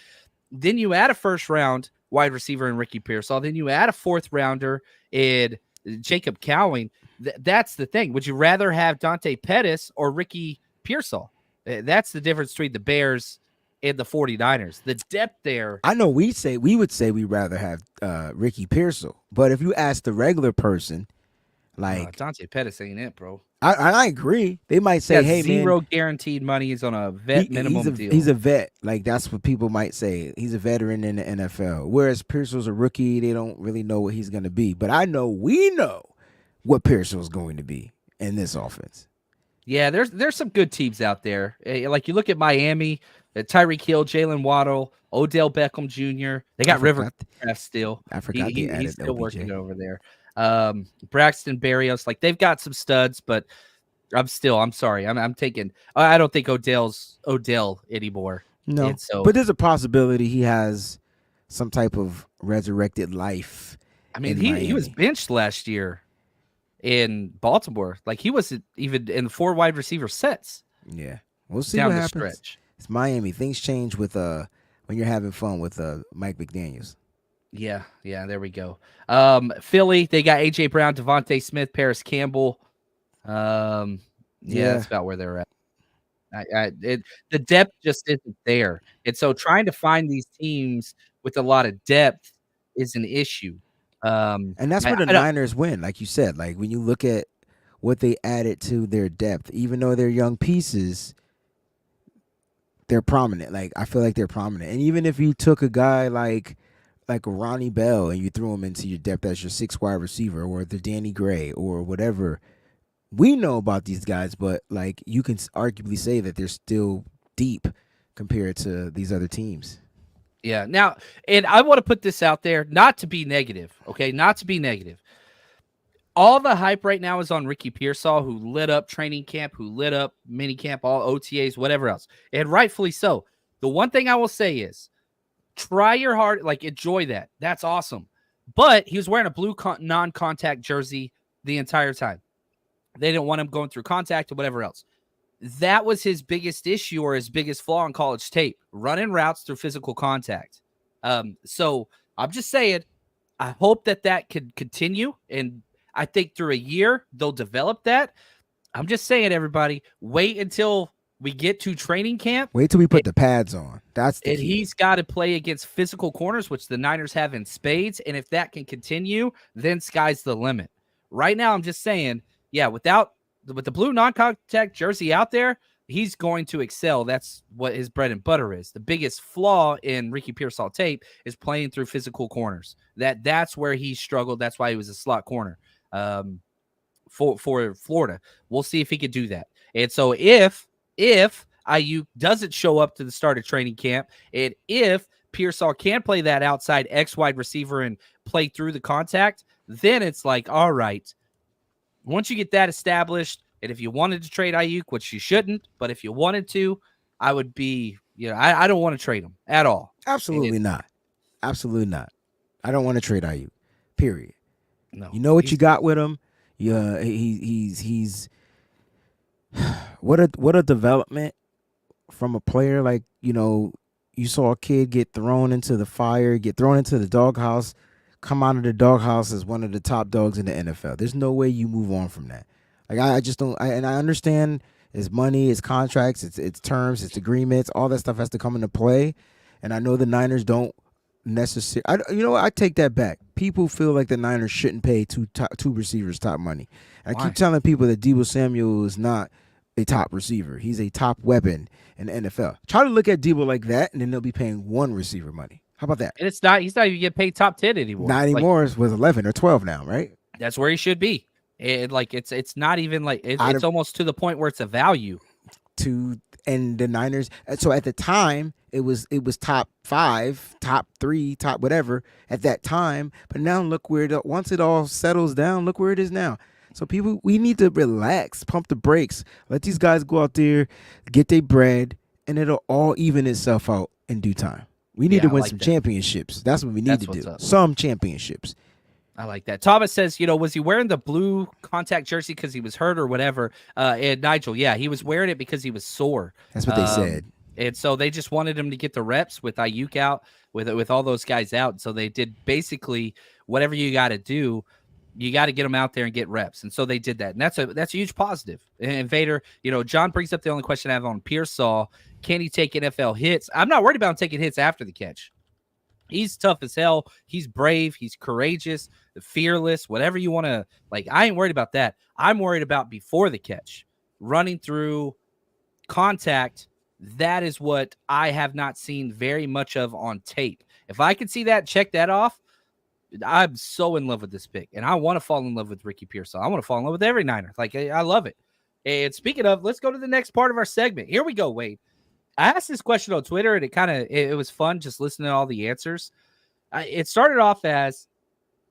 then you add a first-round wide receiver in Ricky Pearsall. Then you add a fourth-rounder in Jacob Cowing. That's the thing. Would you rather have Dante Pettis or Ricky Pearsall? That's the difference between the Bears and the 49ers. The depth there. I know we would say we'd rather have Ricky Pearsall, but if you ask the regular person, like Dante Pettis ain't it, bro. I agree. They might say, "Hey, zero man, guaranteed money. He's on a vet minimum deal. He's a vet. Like that's what people might say. He's a veteran in the NFL. Whereas Pearsall's a rookie. They don't really know what he's going to be. But we know what Pearsall's going to be in this offense. Yeah, there's some good teams out there. Like you look at Miami, Tyreek Hill, Jalen Waddle, Odell Beckham Jr. They got River still. I forgot he's still OBJ. working over there. Braxton Berrios, like they've got some studs, but I'm sorry. I'm taking. I don't think Odell's Odell anymore. No, but there's a possibility he has some type of resurrected life. I mean, he was benched last year in Baltimore. Like he wasn't even in 4 wide receiver sets. Yeah, we'll see down what the happens. Stretch. It's Miami. Things change with when you're having fun with Mike McDaniels. Yeah, there we go. Philly, they got A.J. Brown, Devontae Smith, Paris Campbell. That's about where they're at. The depth just isn't there. And so trying to find these teams with a lot of depth is an issue. And that's where the Niners win, like you said. Like when you look at what they added to their depth, even though they're young pieces, they're prominent. Like I feel like they're prominent. And even if you took a guy like Ronnie Bell and you threw him into your depth as your 6th wide receiver, or the Danny Gray or whatever, we know about these guys, but like you can arguably say that they're still deep compared to these other teams. Yeah. Now, and I want to put this out there, not to be negative, okay? Not to be negative. All the hype right now is on Ricky Pearsall, who lit up training camp, who lit up mini camp, all OTAs, whatever else. And rightfully so. The one thing I will say is, try your hard, like enjoy that. That's awesome. But he was wearing a blue non-contact jersey the entire time. They didn't want him going through contact or whatever else. That was his biggest issue or his biggest flaw in college tape, running routes through physical contact. So I'm just saying, I hope that could continue. And I think through a year, they'll develop that. I'm just saying, everybody, wait until we get to training camp. Wait till we put the pads on. That's the key. He's got to play against physical corners, which the Niners have in spades. And if that can continue, then sky's the limit. Right now, I'm just saying, yeah, with the blue non-contact jersey out there, he's going to excel. That's what his bread and butter is. The biggest flaw in Ricky Pearsall tape is playing through physical corners. That's where he struggled. That's why he was a slot corner for Florida. We'll see if he could do that. And so if Aiyuk doesn't show up to the start of training camp, and if Pearsall can play that outside X wide receiver and play through the contact, then it's like, all right, once you get that established, and if you wanted to trade Aiyuk, which you shouldn't, but if you wanted to, I would be, I don't want to trade him at all. Absolutely not. Absolutely not. I don't want to trade Aiyuk. Period. No. You know what you got with him? Yeah, he's what a development from a player. Like, you saw a kid get thrown into the fire, get thrown into the doghouse, come out of the doghouse as one of the top dogs in the NFL. There's no way you move on from that. Like, I just don't, and I understand it's money, it's contracts, it's terms, it's agreements, all that stuff has to come into play. And I know the Niners don't necessarily, you know what, I take that back. People feel like the Niners shouldn't pay two receivers top money. And I keep telling people that Deebo Samuel is not a top receiver. He's a top weapon in the NFL. Try to look at Deebo like that, and then they'll be paying one receiver money. How about that? And he's not even getting paid top 10 anymore. Not anymore. It was 11 or 12 now, right? That's where he should be. It's not even like it's almost to the point where it's a value and the Niners. So at the time it was top 5, top 3, top whatever at that time. But now look where once it all settles down, look where it is now. So people, we need to relax, pump the brakes, let these guys go out there, get their bread, and it'll all even itself out in due time. We need to win some championships. That's what we need to do. Some championships. I like that. Thomas says, was he wearing the blue contact jersey because he was hurt or whatever? And Nigel, yeah, he was wearing it because he was sore. That's what they said. And so they just wanted him to get the reps with Aiyuk out, with all those guys out. So they did basically whatever you got to do. You got to get them out there and get reps. And so they did that. And that's a huge positive. And Vader, John brings up the only question I have on Pearsall. Can he take NFL hits? I'm not worried about him taking hits after the catch. He's tough as hell. He's brave. He's courageous, fearless, whatever you want to like. I ain't worried about that. I'm worried about before the catch, running through contact. That is what I have not seen very much of on tape. If I could see that, check that off, I'm so in love with this pick. And I want to fall in love with Ricky Pearsall. I want to fall in love with every Niner. Like, I love it. And speaking of, let's go to the next part of our segment. Here we go, Wade. I asked this question on Twitter, and it was fun just listening to all the answers. It started off as,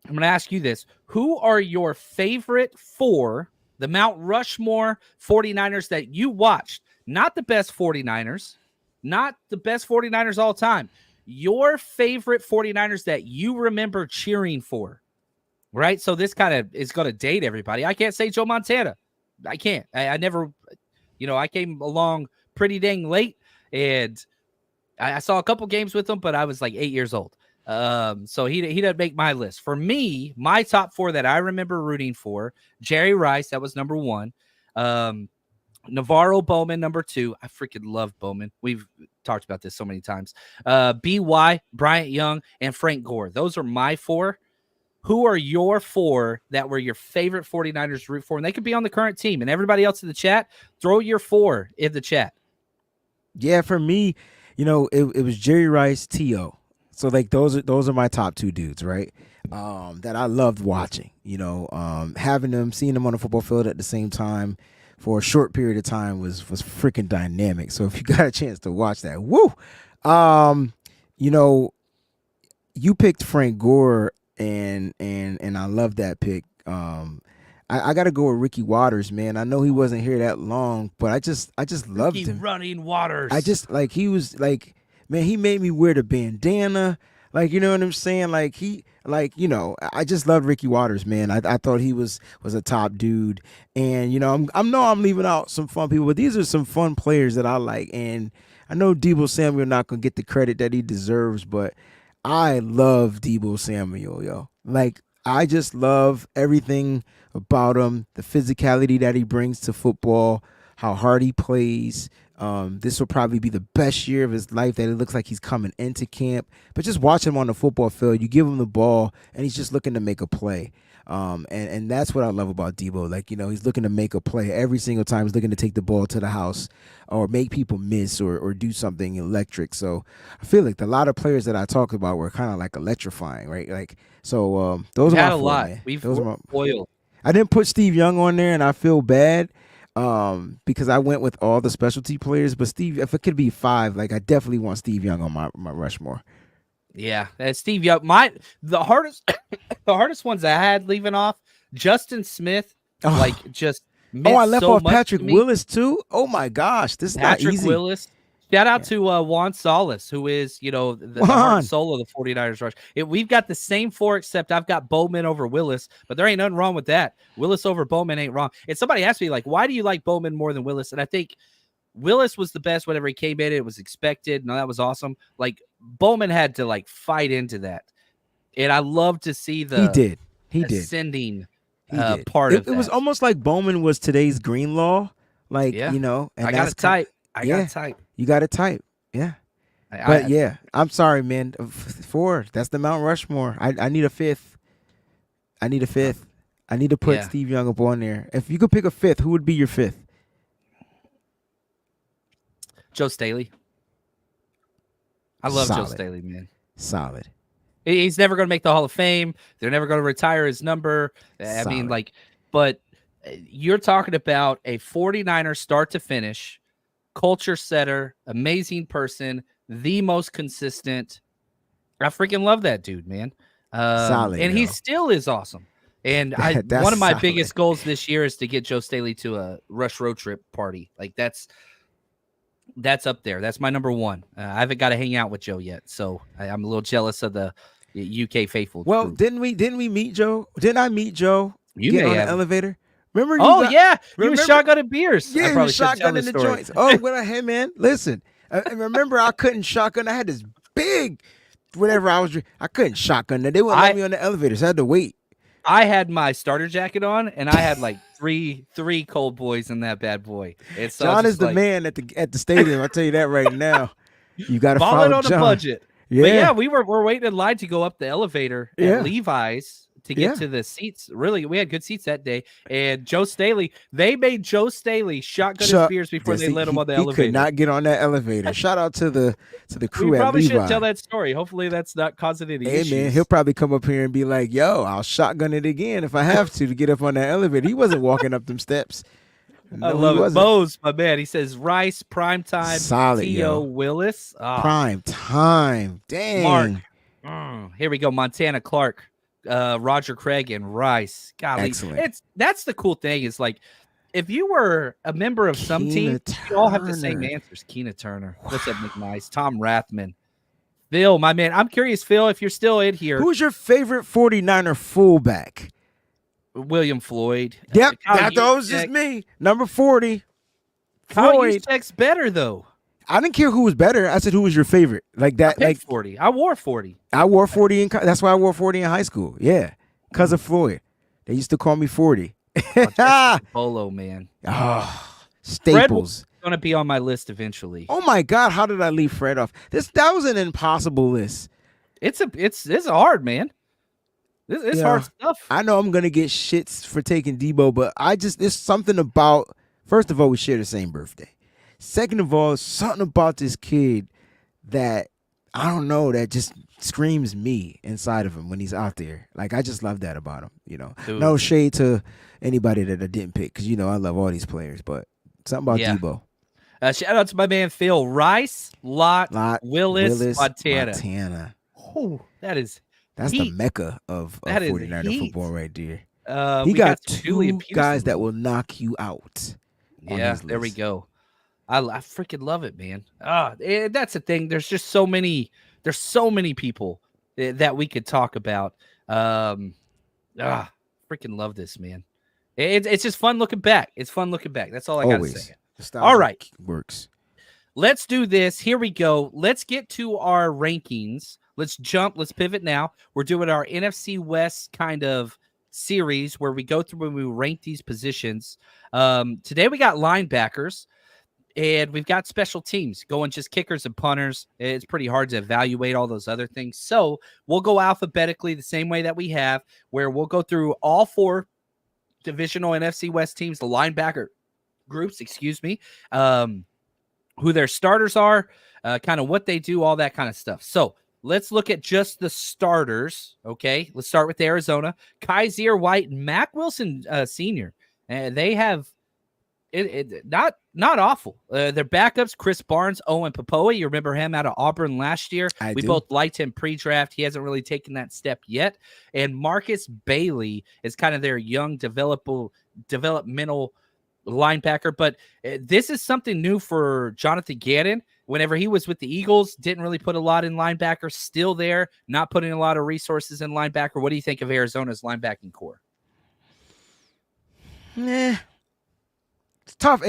I'm going to ask you this. Who are your favorite 4, the Mount Rushmore 49ers that you watched? Not the best 49ers, not the best 49ers all time. Your favorite 49ers that you remember cheering for, right? So this kind of is going to date everybody. I can't say Joe Montana. I can't. I never, I came along pretty dang late. And I saw a couple games with him, but I was like 8 years old. So he doesn't make my list. For me, my top 4 that I remember rooting for, Jerry Rice, that was number 1. Navarro Bowman, number 2. I freaking love Bowman. We've talked about this so many times. B.Y., Bryant Young, and Frank Gore. Those are my 4. Who are your 4 that were your favorite 49ers to root for? And they could be on the current team. And everybody else in the chat, throw your 4 in the chat. Yeah, for me, it was Jerry Rice, T.O. So like those are my top 2 dudes, right? That I loved watching. Having them, seeing them on the football field at the same time for a short period of time was freaking dynamic. So if you got a chance to watch that, woo! You picked Frank Gore, and I love that pick. I got to go with Ricky Waters, man. I know he wasn't here that long, but I just loved him. Running Waters. I just he was like, man, he made me wear the bandana. Like, you know what I'm saying? I just loved Ricky Waters, man. I thought he was a top dude. And, I'm leaving out some fun people, but these are some fun players that I like. And I know Deebo Samuel not going to get the credit that he deserves, but I love Deebo Samuel, yo. Like, I just love everything about him, the physicality that he brings to football, how hard he plays. This will probably be the best year of his life that it looks like he's coming into camp. But just watch him on the football field. You give him the ball, and he's just looking to make a play. And that's what I love about Debo. Like, he's looking to make a play every single time. He's looking to take the ball to the house or make people miss or do something electric. So I feel like a lot of players that I talked about were kind of like electrifying, right? Like, so those are my four, lot. man. We've those are foiled. I didn't put Steve Young on there, and I feel bad because I went with all the specialty players. But Steve, if it could be 5, like I definitely want Steve Young on my Rushmore. Yeah, Steve Young. The hardest ones I had leaving off, Justin Smith. Like just. I left so off much Patrick to me. Willis too. Oh my gosh, this is Patrick not easy. Willis. Shout out to Juan Solis, who is, the heart and soul of the 49ers rush. We've got the same 4, except I've got Bowman over Willis, but there ain't nothing wrong with that. Willis over Bowman ain't wrong. And somebody asked me, like, why do you like Bowman more than Willis? And I think Willis was the best whenever he came in. It was expected. No, that was awesome. Like, Bowman had to, like, fight into that. And I love to see the He did. ascending Part of it. It was almost like Bowman was today's Greenlaw. Like, and I got to type. I got to type. You got to type. Yeah. I'm sorry, man. 4. That's the Mount Rushmore. I need a 5th. I need to put Steve Young up on there. If you could pick a 5th, who would be your 5th? Joe Staley. I love Solid. Joe Staley, man. Solid. He's never going to make the Hall of Fame. They're never going to retire his number. I mean, but you're talking about a 49er start to finish, culture setter, amazing person, the most consistent. I freaking love that dude, man. Solid. And he still is awesome. And one of my biggest goals this year is to get Joe Staley to a Rush road trip party. Like that's up there. That's my number 1. I haven't got to hang out with Joe yet, so I'm a little jealous of the UK faithful. Well, group. didn't we meet Joe? Didn't I meet Joe? You get may on have. the elevator. Remember? You was shotgunning beers. Yeah, I probably should tell shotgunning this the story. joints. Oh, well, hey man, listen. Remember, I couldn't shotgun. I had this big, whatever I was. I couldn't shotgun that. They wouldn't let me on the elevator, so I had to wait. I had my starter jacket on, and I had like three cold boys in that bad boy. John is the man at the stadium. I'll tell you that right now. You got to follow balling on John. a budget. Yeah, but we're waiting in line to go up the elevator at Levi's to get to the seats. Really, we had good seats that day. And Joe Staley, they made Joe Staley shotgun his beers before they let him on the elevator. He could not get on that elevator. Shout out to the crew we at probably Levi. shouldn't tell that story. Hopefully that's not causing any issues. Man, he'll probably come up here and be like, yo, I'll shotgun it again if I have to get up on that elevator. He wasn't walking up them steps. No, I love it. Bose, my man. He says Rice, Primetime, solid, Peaw, Willis. Prime time. Dang. Mark. Here we go. Montana Clark, Roger Craig, and Rice. Golly. Excellent. That's the cool thing is like if you were a member of some team, you all have the same answers. Keena Turner. What's up, McNice? Tom Rathman. Phil, my man. I'm curious, Phil, if you're still in here. Who's your favorite 49er fullback? William Floyd. Yep, that was just me. Number 40. Kyle Juszczyk's better though. I didn't care who was better. I said who was your favorite. Like that. Like 40. I wore 40. I wore 40 that's why I wore 40 in high school. Yeah, because of Floyd. They used to call me 40. Polo man. Staples. Fred going to be on my list eventually. Oh my God, how did I leave Fred off? That was an impossible list. It's hard, man. It's hard stuff. I know I'm gonna get shits for taking Debo, but there's something about. First of all, we share the same birthday. Second of all, something about this kid that I don't know that just screams me inside of him when he's out there. Like I just love that about him. Dude. No shade to anybody that I didn't pick because I love all these players, but something about Debo. Shout out to my man Phil. Rice, Lott, Willis, Montana. Oh, that's the mecca of 49er football right there. He got 2 guys that will knock you out. Yeah, there we go. I freaking love it, man. That's the thing. There's just so many. There's so many people that we could talk about. Freaking love this, man. It's just fun looking back. It's fun looking back. That's all I got to say. All right, works. Let's do this. Here we go. Let's get to our rankings. Let's jump. Let's pivot now. We're doing our NFC West kind of series where we go through and we rank these positions. Today we got linebackers. And we've got special teams going just kickers and punters. It's pretty hard to evaluate all those other things. So we'll go alphabetically the same way that we have, where we'll go through all 4 divisional NFC West teams, the linebacker groups, who their starters are, kind of what they do, all that kind of stuff. So let's look at just the starters. Okay, let's start with Arizona. Kaiser White and Mac Wilson Sr. They have not awful. Their backups, Chris Barnes, Owen Popoa. You remember him out of Auburn last year. We both liked him pre-draft. He hasn't really taken that step yet. And Marcus Bailey is kind of their young developmental linebacker. But this is something new for Jonathan Gannon. Whenever he was with the Eagles, didn't really put a lot in linebacker. Still there, not putting a lot of resources in linebacker. What do you think of Arizona's linebacking core? It's tough.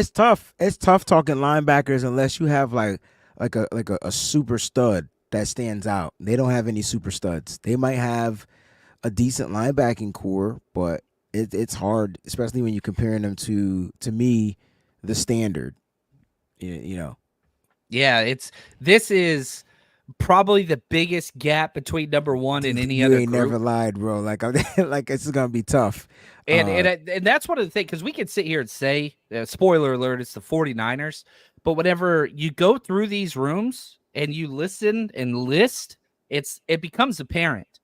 It's tough talking linebackers unless you have like a super stud that stands out. They don't have any super studs. They might have a decent linebacking core, but it's hard, especially when you're comparing them to me, the standard. You know. Yeah, this is probably the biggest gap between number 1 and any other group. You ain't never lied, bro. Like this is gonna be tough. And that's one of the things, because we could sit here and say, spoiler alert, it's the 49ers. But whenever you go through these rooms and you listen and list, it becomes apparent.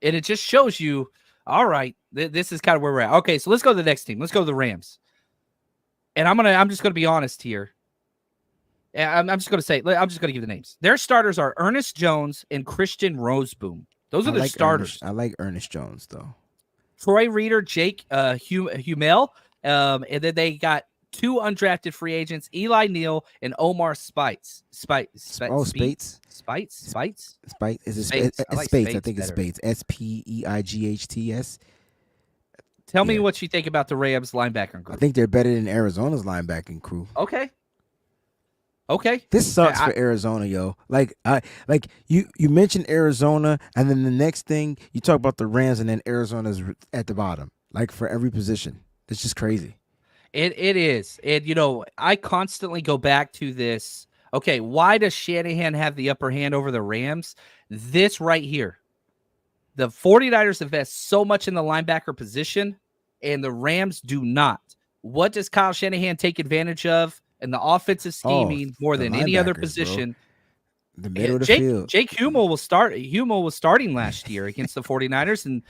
And it just shows you, all right, this is kind of where we're at. Okay, so let's go to the next team. Let's go to the Rams. And I'm just gonna be honest here. I'm just gonna give the names. Their starters are Ernest Jones and Christian Roseboom. Those are their starters. I like Ernest Jones though. Troy Reader, Jake Humel, and then they got 2 undrafted free agents, Eli Neal and Omar Spites. Spates. Spites? Spite. Is it Spates? Spates? Like Spates. Spates I think it's better. Spates. Speight's. Tell me what you think about the Rams linebacker group. I think they're better than Arizona's linebacking crew. Okay. This sucks for Arizona, yo. Like you mentioned Arizona, and then the next thing you talk about the Rams, and then Arizona's at the bottom. Like for every position, it's just crazy. It is, and I constantly go back to this. Okay, why does Shanahan have the upper hand over the Rams? This right here, the 49ers invest so much in the linebacker position, and the Rams do not. What does Kyle Shanahan take advantage of? And the offensive scheming more than any other position. Bro. The middle of the field. Jake Hummel was starting last year against the 49ers, and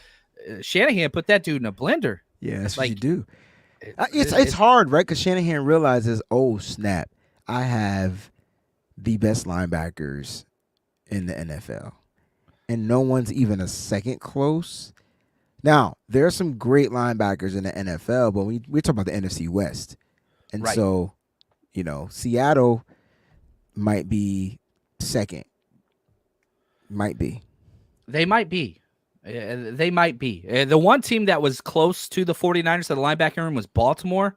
Shanahan put that dude in a blender. Yeah, that's what you do. It's hard, right? Because Shanahan realizes, oh, snap, I have the best linebackers in the NFL. And no one's even a second close. Now, there are some great linebackers in the NFL, but we're talking about the NFC West. And so... Seattle might be second. Might be. They might be. The one team that was close to the 49ers at the linebacker room was Baltimore.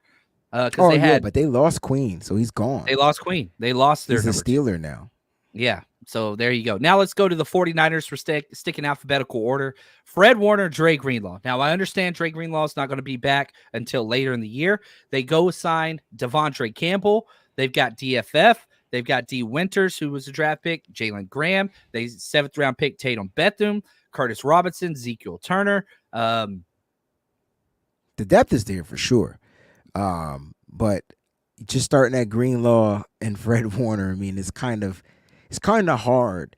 But they lost Queen, so he's gone. They lost Queen. They lost their He's a Steeler now. Yeah, so there you go. Now let's go to the 49ers for sticking alphabetical order. Fred Warner, Dre Greenlaw. Now, I understand Dre Greenlaw is not going to be back until later in the year. They go sign Devondre Campbell. They've got DFF. They've got D. Winters, who was a draft pick, Jalen Graham. They 7th-round pick Tatum Bethune, Curtis Robinson, Ezekiel Turner. The depth is there for sure. But just starting at Greenlaw and Fred Warner, I mean, it's kind of hard.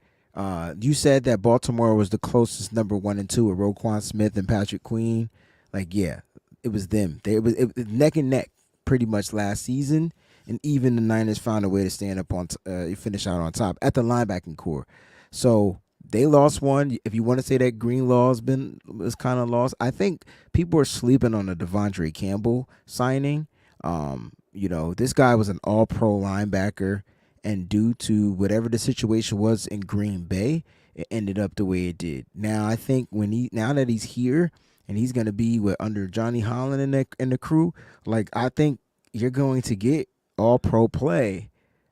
You said that Baltimore was the closest number 1 and 2 with Roquan Smith and Patrick Queen. Like, yeah, it was them. It was neck and neck pretty much last season, and even the Niners found a way to stand up on finish out on top at the linebacking core. So they lost one. If you want to say that Greenlaw's was kind of lost, I think people are sleeping on the Devondre Campbell signing. This guy was an all-pro linebacker. And due to whatever the situation was in Green Bay, it ended up the way it did. Now I think now that he's here and he's going to be under Johnny Holland and the crew, like I think you're going to get all pro play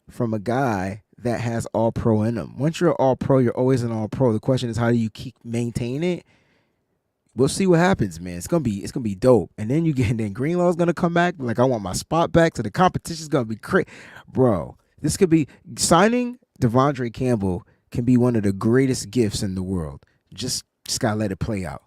from a guy that has all pro in him. Once you're all pro, you're always an all pro. The question is, how do you maintain it? we'll see what happens, man. It's gonna be dope. And then Greenlaw's gonna come back. Like, I want my spot back. So the competition's gonna be crazy, bro. This could be signing Devondre Campbell can be one of the greatest gifts in the world. Just gotta let it play out.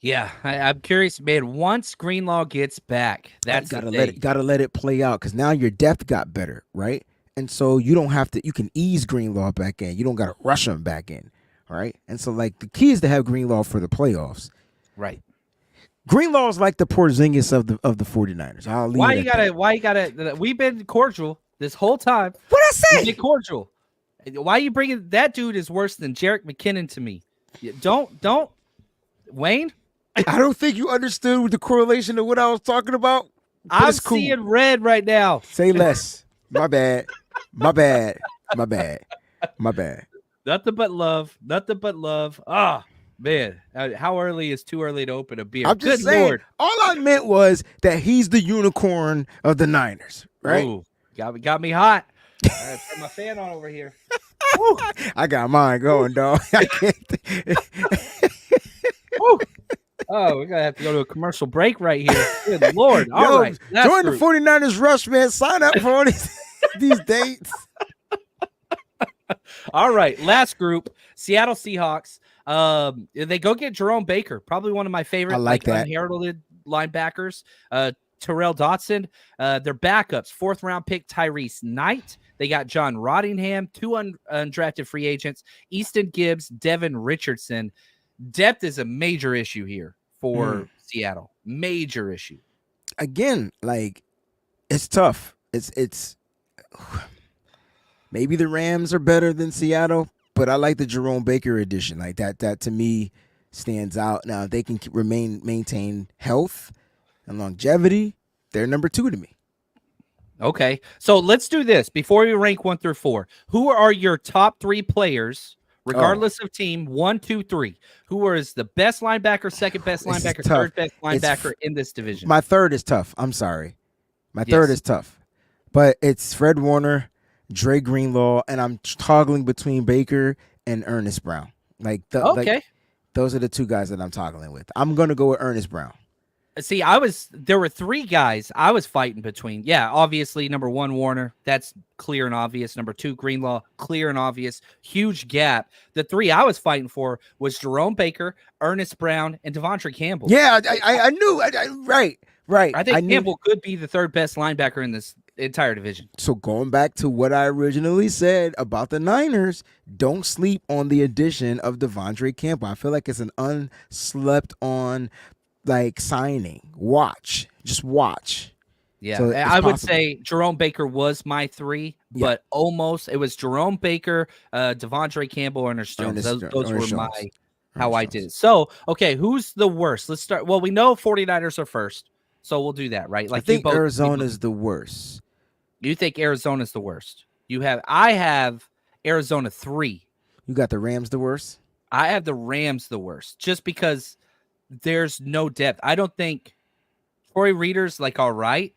Yeah, I'm curious, man. Once Greenlaw gets back, that's gotta let it play out, because now your depth got better, right? And so you don't have to. You can ease Greenlaw back in. You don't gotta rush him back in, right? And so, like, the key is to have Greenlaw for the playoffs. Right. Greenlaw's like the Porzingis of the 49ers. Why you gotta? We've been cordial this whole time. What I say? We've been cordial. Why you bringing that dude is worse than Jerick McKinnon to me? Don't, Wayne. I don't think you understood the correlation of what I was talking about. I'm seeing red right now. Say less. My bad. My bad. Nothing but love. Ah, man. How early is too early to open a beer? I'm just saying. Lord. All I meant was that he's the unicorn of the Niners, right? Ooh, got me hot. All right, put my fan on over here. I got mine going, dog. I can't. Oh, we're gonna have to go to a commercial break right here. Good Lord. All right. Join the 49ers Rush, man. Sign up for all these dates. All right. Last group, Seattle Seahawks. They go get Jerome Baker, probably one of my favorite unheralded linebackers. Terrell Dotson. Their backups, 4th round pick Tyrese Knight. They got John Rottingham, 2 undrafted free agents, Easton Gibbs, Devin Richardson. Depth is a major issue here for Seattle. Major issue. Again, like, it's tough. It's maybe the Rams are better than Seattle, but I like the Jerome Baker edition. Like, that to me stands out. Now, if they can maintain health and longevity, they're number 2 to me. Okay. So let's do this before we rank 1 through 4. Who are your top 3 players? Regardless of team, 1, 2, 3. Who is the best linebacker, second best linebacker, third best linebacker in this division? My third is tough. I'm sorry. My third is tough. But it's Fred Warner, Dre Greenlaw, and I'm toggling between Baker and Ernest Brown. Like, those are the 2 guys that I'm toggling with. I'm going to go with Ernest Brown. See, there were 3 guys I was fighting between. Yeah, obviously, number 1, Warner. That's clear and obvious. Number 2, Greenlaw. Clear and obvious. Huge gap. The 3 I was fighting for was Jerome Baker, Ernest Brown, and Devondre Campbell. Yeah, I knew. Right. I think Campbell could be the 3rd best linebacker in this entire division. So going back to what I originally said about the Niners, don't sleep on the addition of Devondre Campbell. I feel like it's an unslept on signing. Just watch. Yeah, so I would say Jerome Baker was my 3, but almost it was Jerome Baker, Devondre Campbell, Ernest Jones. Those were how I did it. So, okay, who's the worst? Let's start. Well, we know 49ers are first, so we'll do that, right? I think Arizona's the worst. You think Arizona's the worst? I have Arizona 3. You got the Rams the worst? I have the Rams the worst, just because there's no depth. I don't think Troy Reader's all right,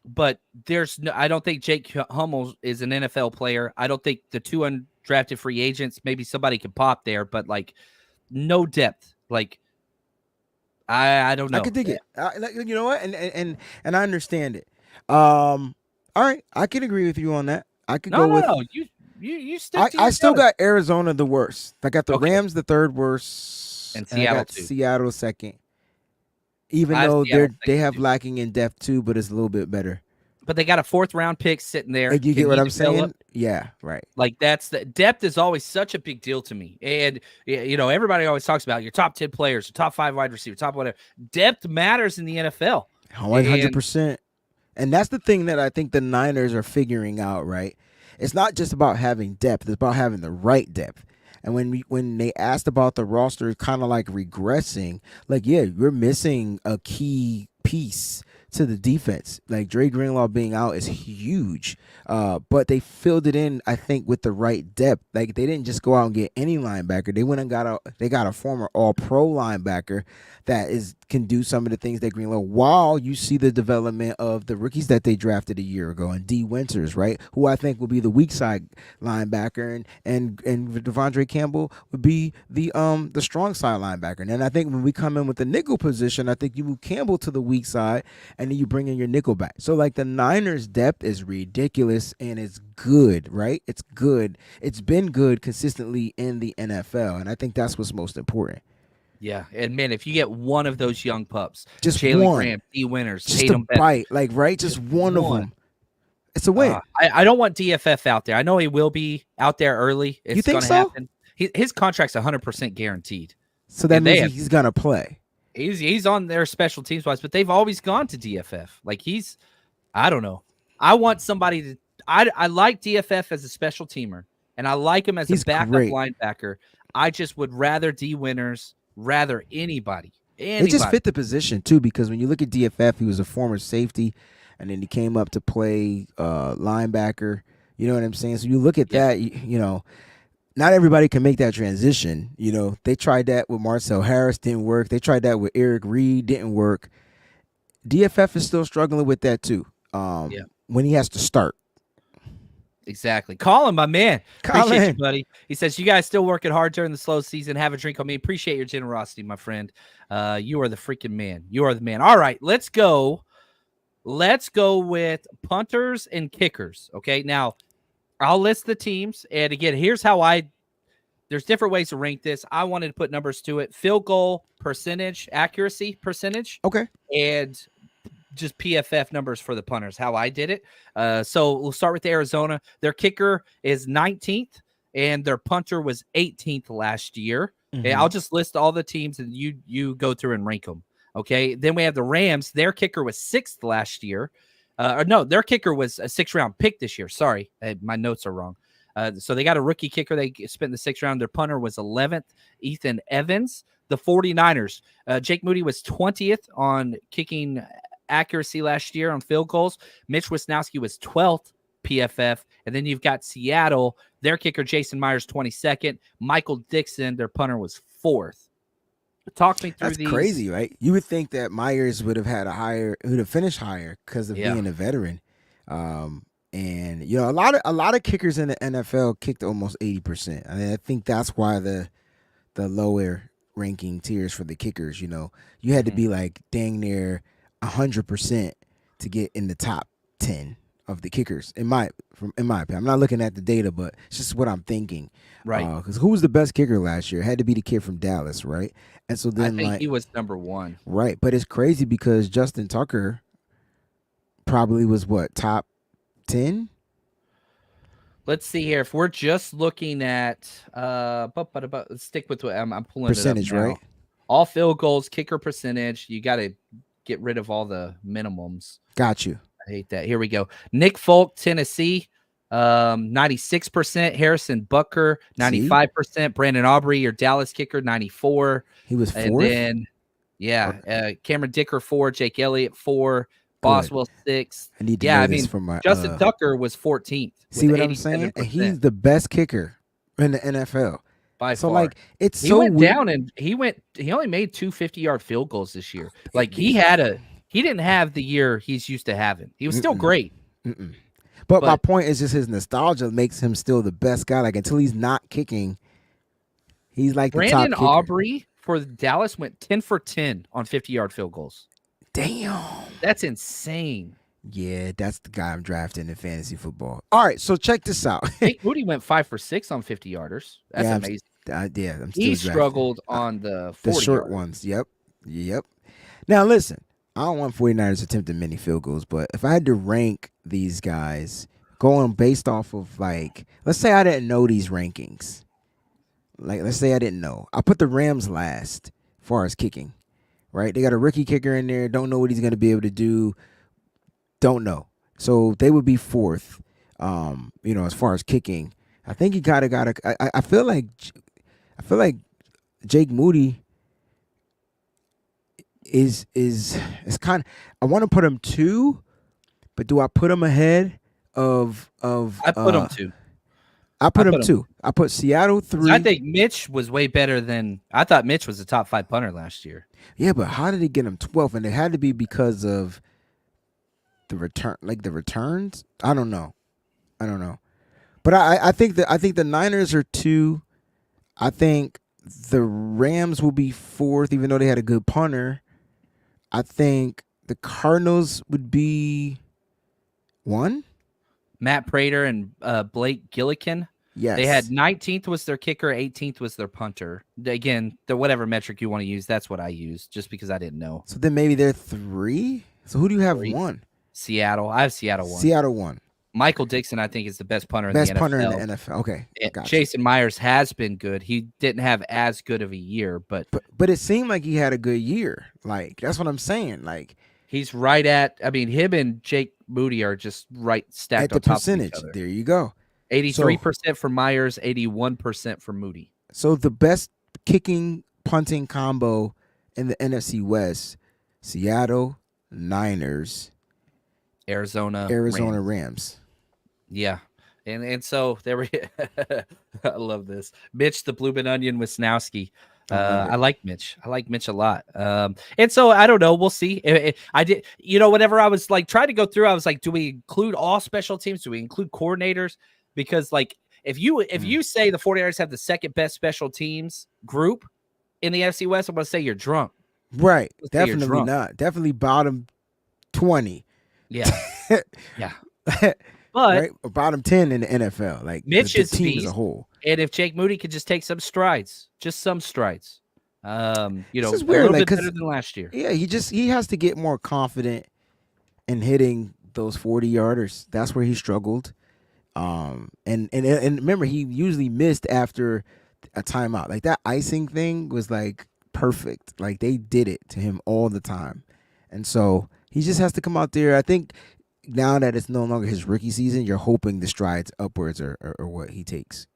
but I don't think Jake Hummel is an NFL player. I don't think the 2 undrafted free agents, maybe somebody could pop there, but no depth. I don't know. I could dig it. You know what? And I understand it. All right, I can agree with you on that. I could go with. No. You stick to I still got Arizona the worst. I got the Rams the 3rd worst. And Seattle, I got Seattle 2nd. Even though they have lacking in depth too, but it's a little bit better. But they got a 4th round pick sitting there. You get what I'm saying? Yeah, right. That's the depth is always such a big deal to me. And everybody always talks about your top 10 players, your top 5 wide receivers, top whatever. Depth matters in the NFL. 100%. And that's the thing that I think the Niners are figuring out, right? It's not just about having depth, it's about having the right depth. And when they asked about the roster kind of regressing, you're missing a key piece to the defense. Dre Greenlaw being out is huge. But they filled it in, I think, with the right depth. They didn't just go out and get any linebacker. They went and got a former all-pro linebacker that is can do some of the things that Greenlaw, while you see the development of the rookies that they drafted a year ago, and D. Winters, right, who I think will be the weak side linebacker, and Devondre Campbell would be the strong side linebacker. And then I think when we come in with the nickel position, I think you move Campbell to the weak side, and then you bring in your nickel back. So like the Niners' depth is ridiculous, and it's good, right? It's good. It's been good consistently in the NFL, and I think that's what's most important. Yeah, and man, if you get one of those young pups, just Jalen one, Graham, D. Winters, just Tatum a bite, like right, just one of them, it's a win. I don't want DFF out there. I know he will be out there early. It's you think gonna so? happen. His contract's 100% guaranteed. So that means he's gonna play. He's on their special teams wise, but they've always gone to DFF. Like I don't know. I want somebody to. I like DFF as a special teamer, and I like him as a backup linebacker. I just would rather D. Winters. Rather anybody. It just fit the position too, because when you look at DFF, he was a former safety, and then he came up to play linebacker. You know what I'm saying? So you look at that, you know, not everybody can make that transition. You know, they tried that with Marcel Harris, didn't work. They tried that with Eric Reed, didn't work. DFF is still struggling with that too. When he has to start. Exactly. Colin, my man. Colin. Appreciate you, buddy. He says, you guys still working hard during the slow season. Have a drink on me. Appreciate your generosity, my friend. You are the freaking man. You are the man. All right, let's go. Let's go with punters and kickers. Okay, now I'll list the teams. And again, here's how there's different ways to rank this. I wanted to put numbers to it. Field goal percentage, accuracy percentage. Okay. And just PFF numbers for the punters, how I did it. So we'll start with Arizona. Their kicker is 19th, and their punter was 18th last year. Okay, I'll just list all the teams, and you go through and rank them. Okay, then we have the Rams. Their kicker was 6th last year. No, their kicker was a 6th-round pick this year. Sorry, my notes are wrong. So they got a rookie kicker. They spent the 6th round. Their punter was 11th, Ethan Evans. The 49ers, Jake Moody was 20th on kicking accuracy last year on field goals. Mitch Wisnowski was 12th PFF. And then you've got Seattle. Their kicker, Jason Myers, 22nd. Michael Dixon, their punter, was 4th. Talk me through these. That's crazy, right? You would think that Myers would have finished higher because of being a veteran. And you know, a lot of kickers in the NFL kicked almost 80%. I mean, I think that's why the lower ranking tiers for the kickers, you know, you had to be like dang near 100% to get in the top 10 of the kickers. In my opinion, I'm not looking at the data, but it's just what I'm thinking. Right? Because who was the best kicker last year? It had to be the kid from Dallas, right? And so then, I think he was number 1. Right, but it's crazy because Justin Tucker probably was top 10. Let's see here. If we're just looking at let's stick with what I'm pulling percentage, it up now. Right? All field goals, kicker percentage. You got to get rid of all the minimums. Got you. I hate that. Here we go. Nick Folk, Tennessee, 96%. Harrison Butker, 95%. Brandon Aubrey, your Dallas kicker, 94. He was 4th. And then, Cameron Dicker, 4. Jake Elliott, 4. Boswell, 6. I need to know this from my Justin Tucker was 14th. See what I'm saying? And he's the best kicker in the NFL. By so far. Like it's he so went weird. down and he only made 2 50-yard field goals this year. Like he didn't have the year he's used to having. He was still great. But my point is just his nostalgia makes him still the best guy. Like until he's not kicking, he's like Brandon the top kicker. Aubrey for Dallas went 10 for 10 on 50-yard field goals. Damn. That's insane. Yeah, that's the guy I'm drafting in fantasy football. All right, so check this out. Jake Moody went 5 for 6 on 50-yarders. That's amazing. I'm still he struggled on the 40 short ones. Yep. Now listen, I don't want 49ers attempting many field goals, but if I had to rank these guys going based off of like, let's say I didn't know these rankings. Like, let's say I didn't know. I put the Rams last as far as kicking, right? They got a rookie kicker in there. Don't know what he's going to be able to do. Don't know. So they would be 4th, as far as kicking. I think you gotta. I feel like Jake Moody is kind of. I want to put him 2, but do I put him ahead of? I put him 2. I put him 2. I put Seattle 3. I think Mitch was way better than I thought. Mitch was a top 5 punter last year. Yeah, but how did he get him 12? And it had to be because of the return, like the returns. I don't know. But I think the Niners are 2. I think the Rams will be 4th, even though they had a good punter. I think the Cardinals would be 1. Matt Prater and Blake Gillikin. Yes. They had 19th was their kicker, 18th was their punter. Again, the whatever metric you want to use, that's what I use, just because I didn't know. So then maybe they're 3. So who do you have 1? Seattle. I have Seattle 1. Seattle 1. Michael Dixon, I think, is the best punter in the NFL. Best punter in the NFL. Okay. Gotcha. Jason Myers has been good. He didn't have as good of a year, but it seemed like he had a good year. Like, that's what I'm saying. Like, he's right at. I mean, him and Jake Moody are just right stacked at the on top percentage. of each other. There you go. 83% for Myers, 81% for Moody. So the best kicking punting combo in the NFC West: Seattle, Niners, Arizona Rams. Yeah. And so there we I love this. Mitch the Bloomin' Onion Wisnowski. I like Mitch. I like Mitch a lot. And so I don't know. We'll see. I did, whenever I was like trying to go through, I was like, do we include all special teams? Do we include coordinators? Because like if you say the 49ers have the second best special teams group in the NFC West, I'm gonna say you're drunk. Right. Definitely not. Definitely bottom 20. Yeah. Yeah. But right? Bottom 10 in the NFL, like Mitch the is team beast, as a whole. And if Jake Moody could just take some strides, this is weird, a little like, bit better than last year. Yeah, he has to get more confident in hitting those 40-yarders. That's where he struggled. And remember, he usually missed after a timeout. Like that icing thing was like perfect. Like they did it to him all the time, and so he just has to come out there. I think. Now that it's no longer his rookie season, you're hoping the strides upwards are what he takes,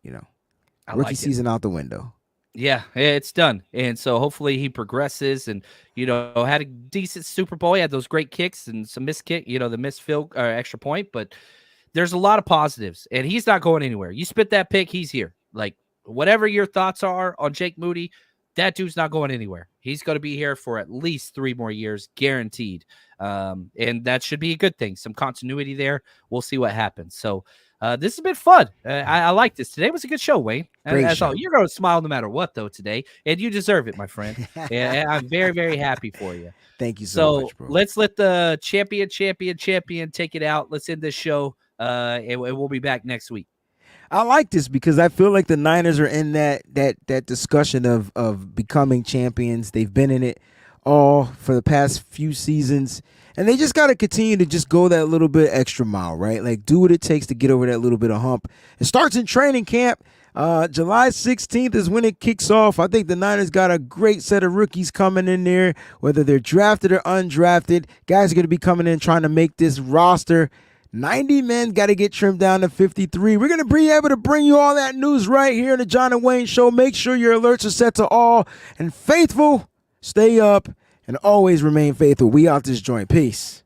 Rookie season out the window. Yeah, it's done. And so hopefully he progresses and, had a decent Super Bowl. He had those great kicks and some missed kick, the missed field or extra point. But there's a lot of positives, and he's not going anywhere. You spit that pick, he's here. Like, whatever your thoughts are on Jake Moody, that dude's not going anywhere. He's going to be here for at least 3 more years, guaranteed. And that should be a good thing. Some continuity there. We'll see what happens. So this has been fun. I like this. Today was a good show, Wayne. As all, you're going to smile no matter what, though, today. And you deserve it, my friend. And I'm very, very happy for you. Thank you so much, bro. Let's let the champion take it out. Let's end this show. And we'll be back next week. I like this because I feel like the Niners are in that discussion of becoming champions. They've been in it all for the past few seasons, and they just got to continue to just go that little bit extra mile, right? Like do what it takes to get over that little bit of hump. It starts in training camp. July 16th is when it kicks off. I think the Niners got a great set of rookies coming in there, whether they're drafted or undrafted. Guys are going to be coming in trying to make this roster. 90 men got to get trimmed down to 53. We're going to be able to bring you all that news right here in the John and Wayne Show. Make sure your alerts are set to all. And faithful, stay up and always remain faithful. We out this joint. Peace.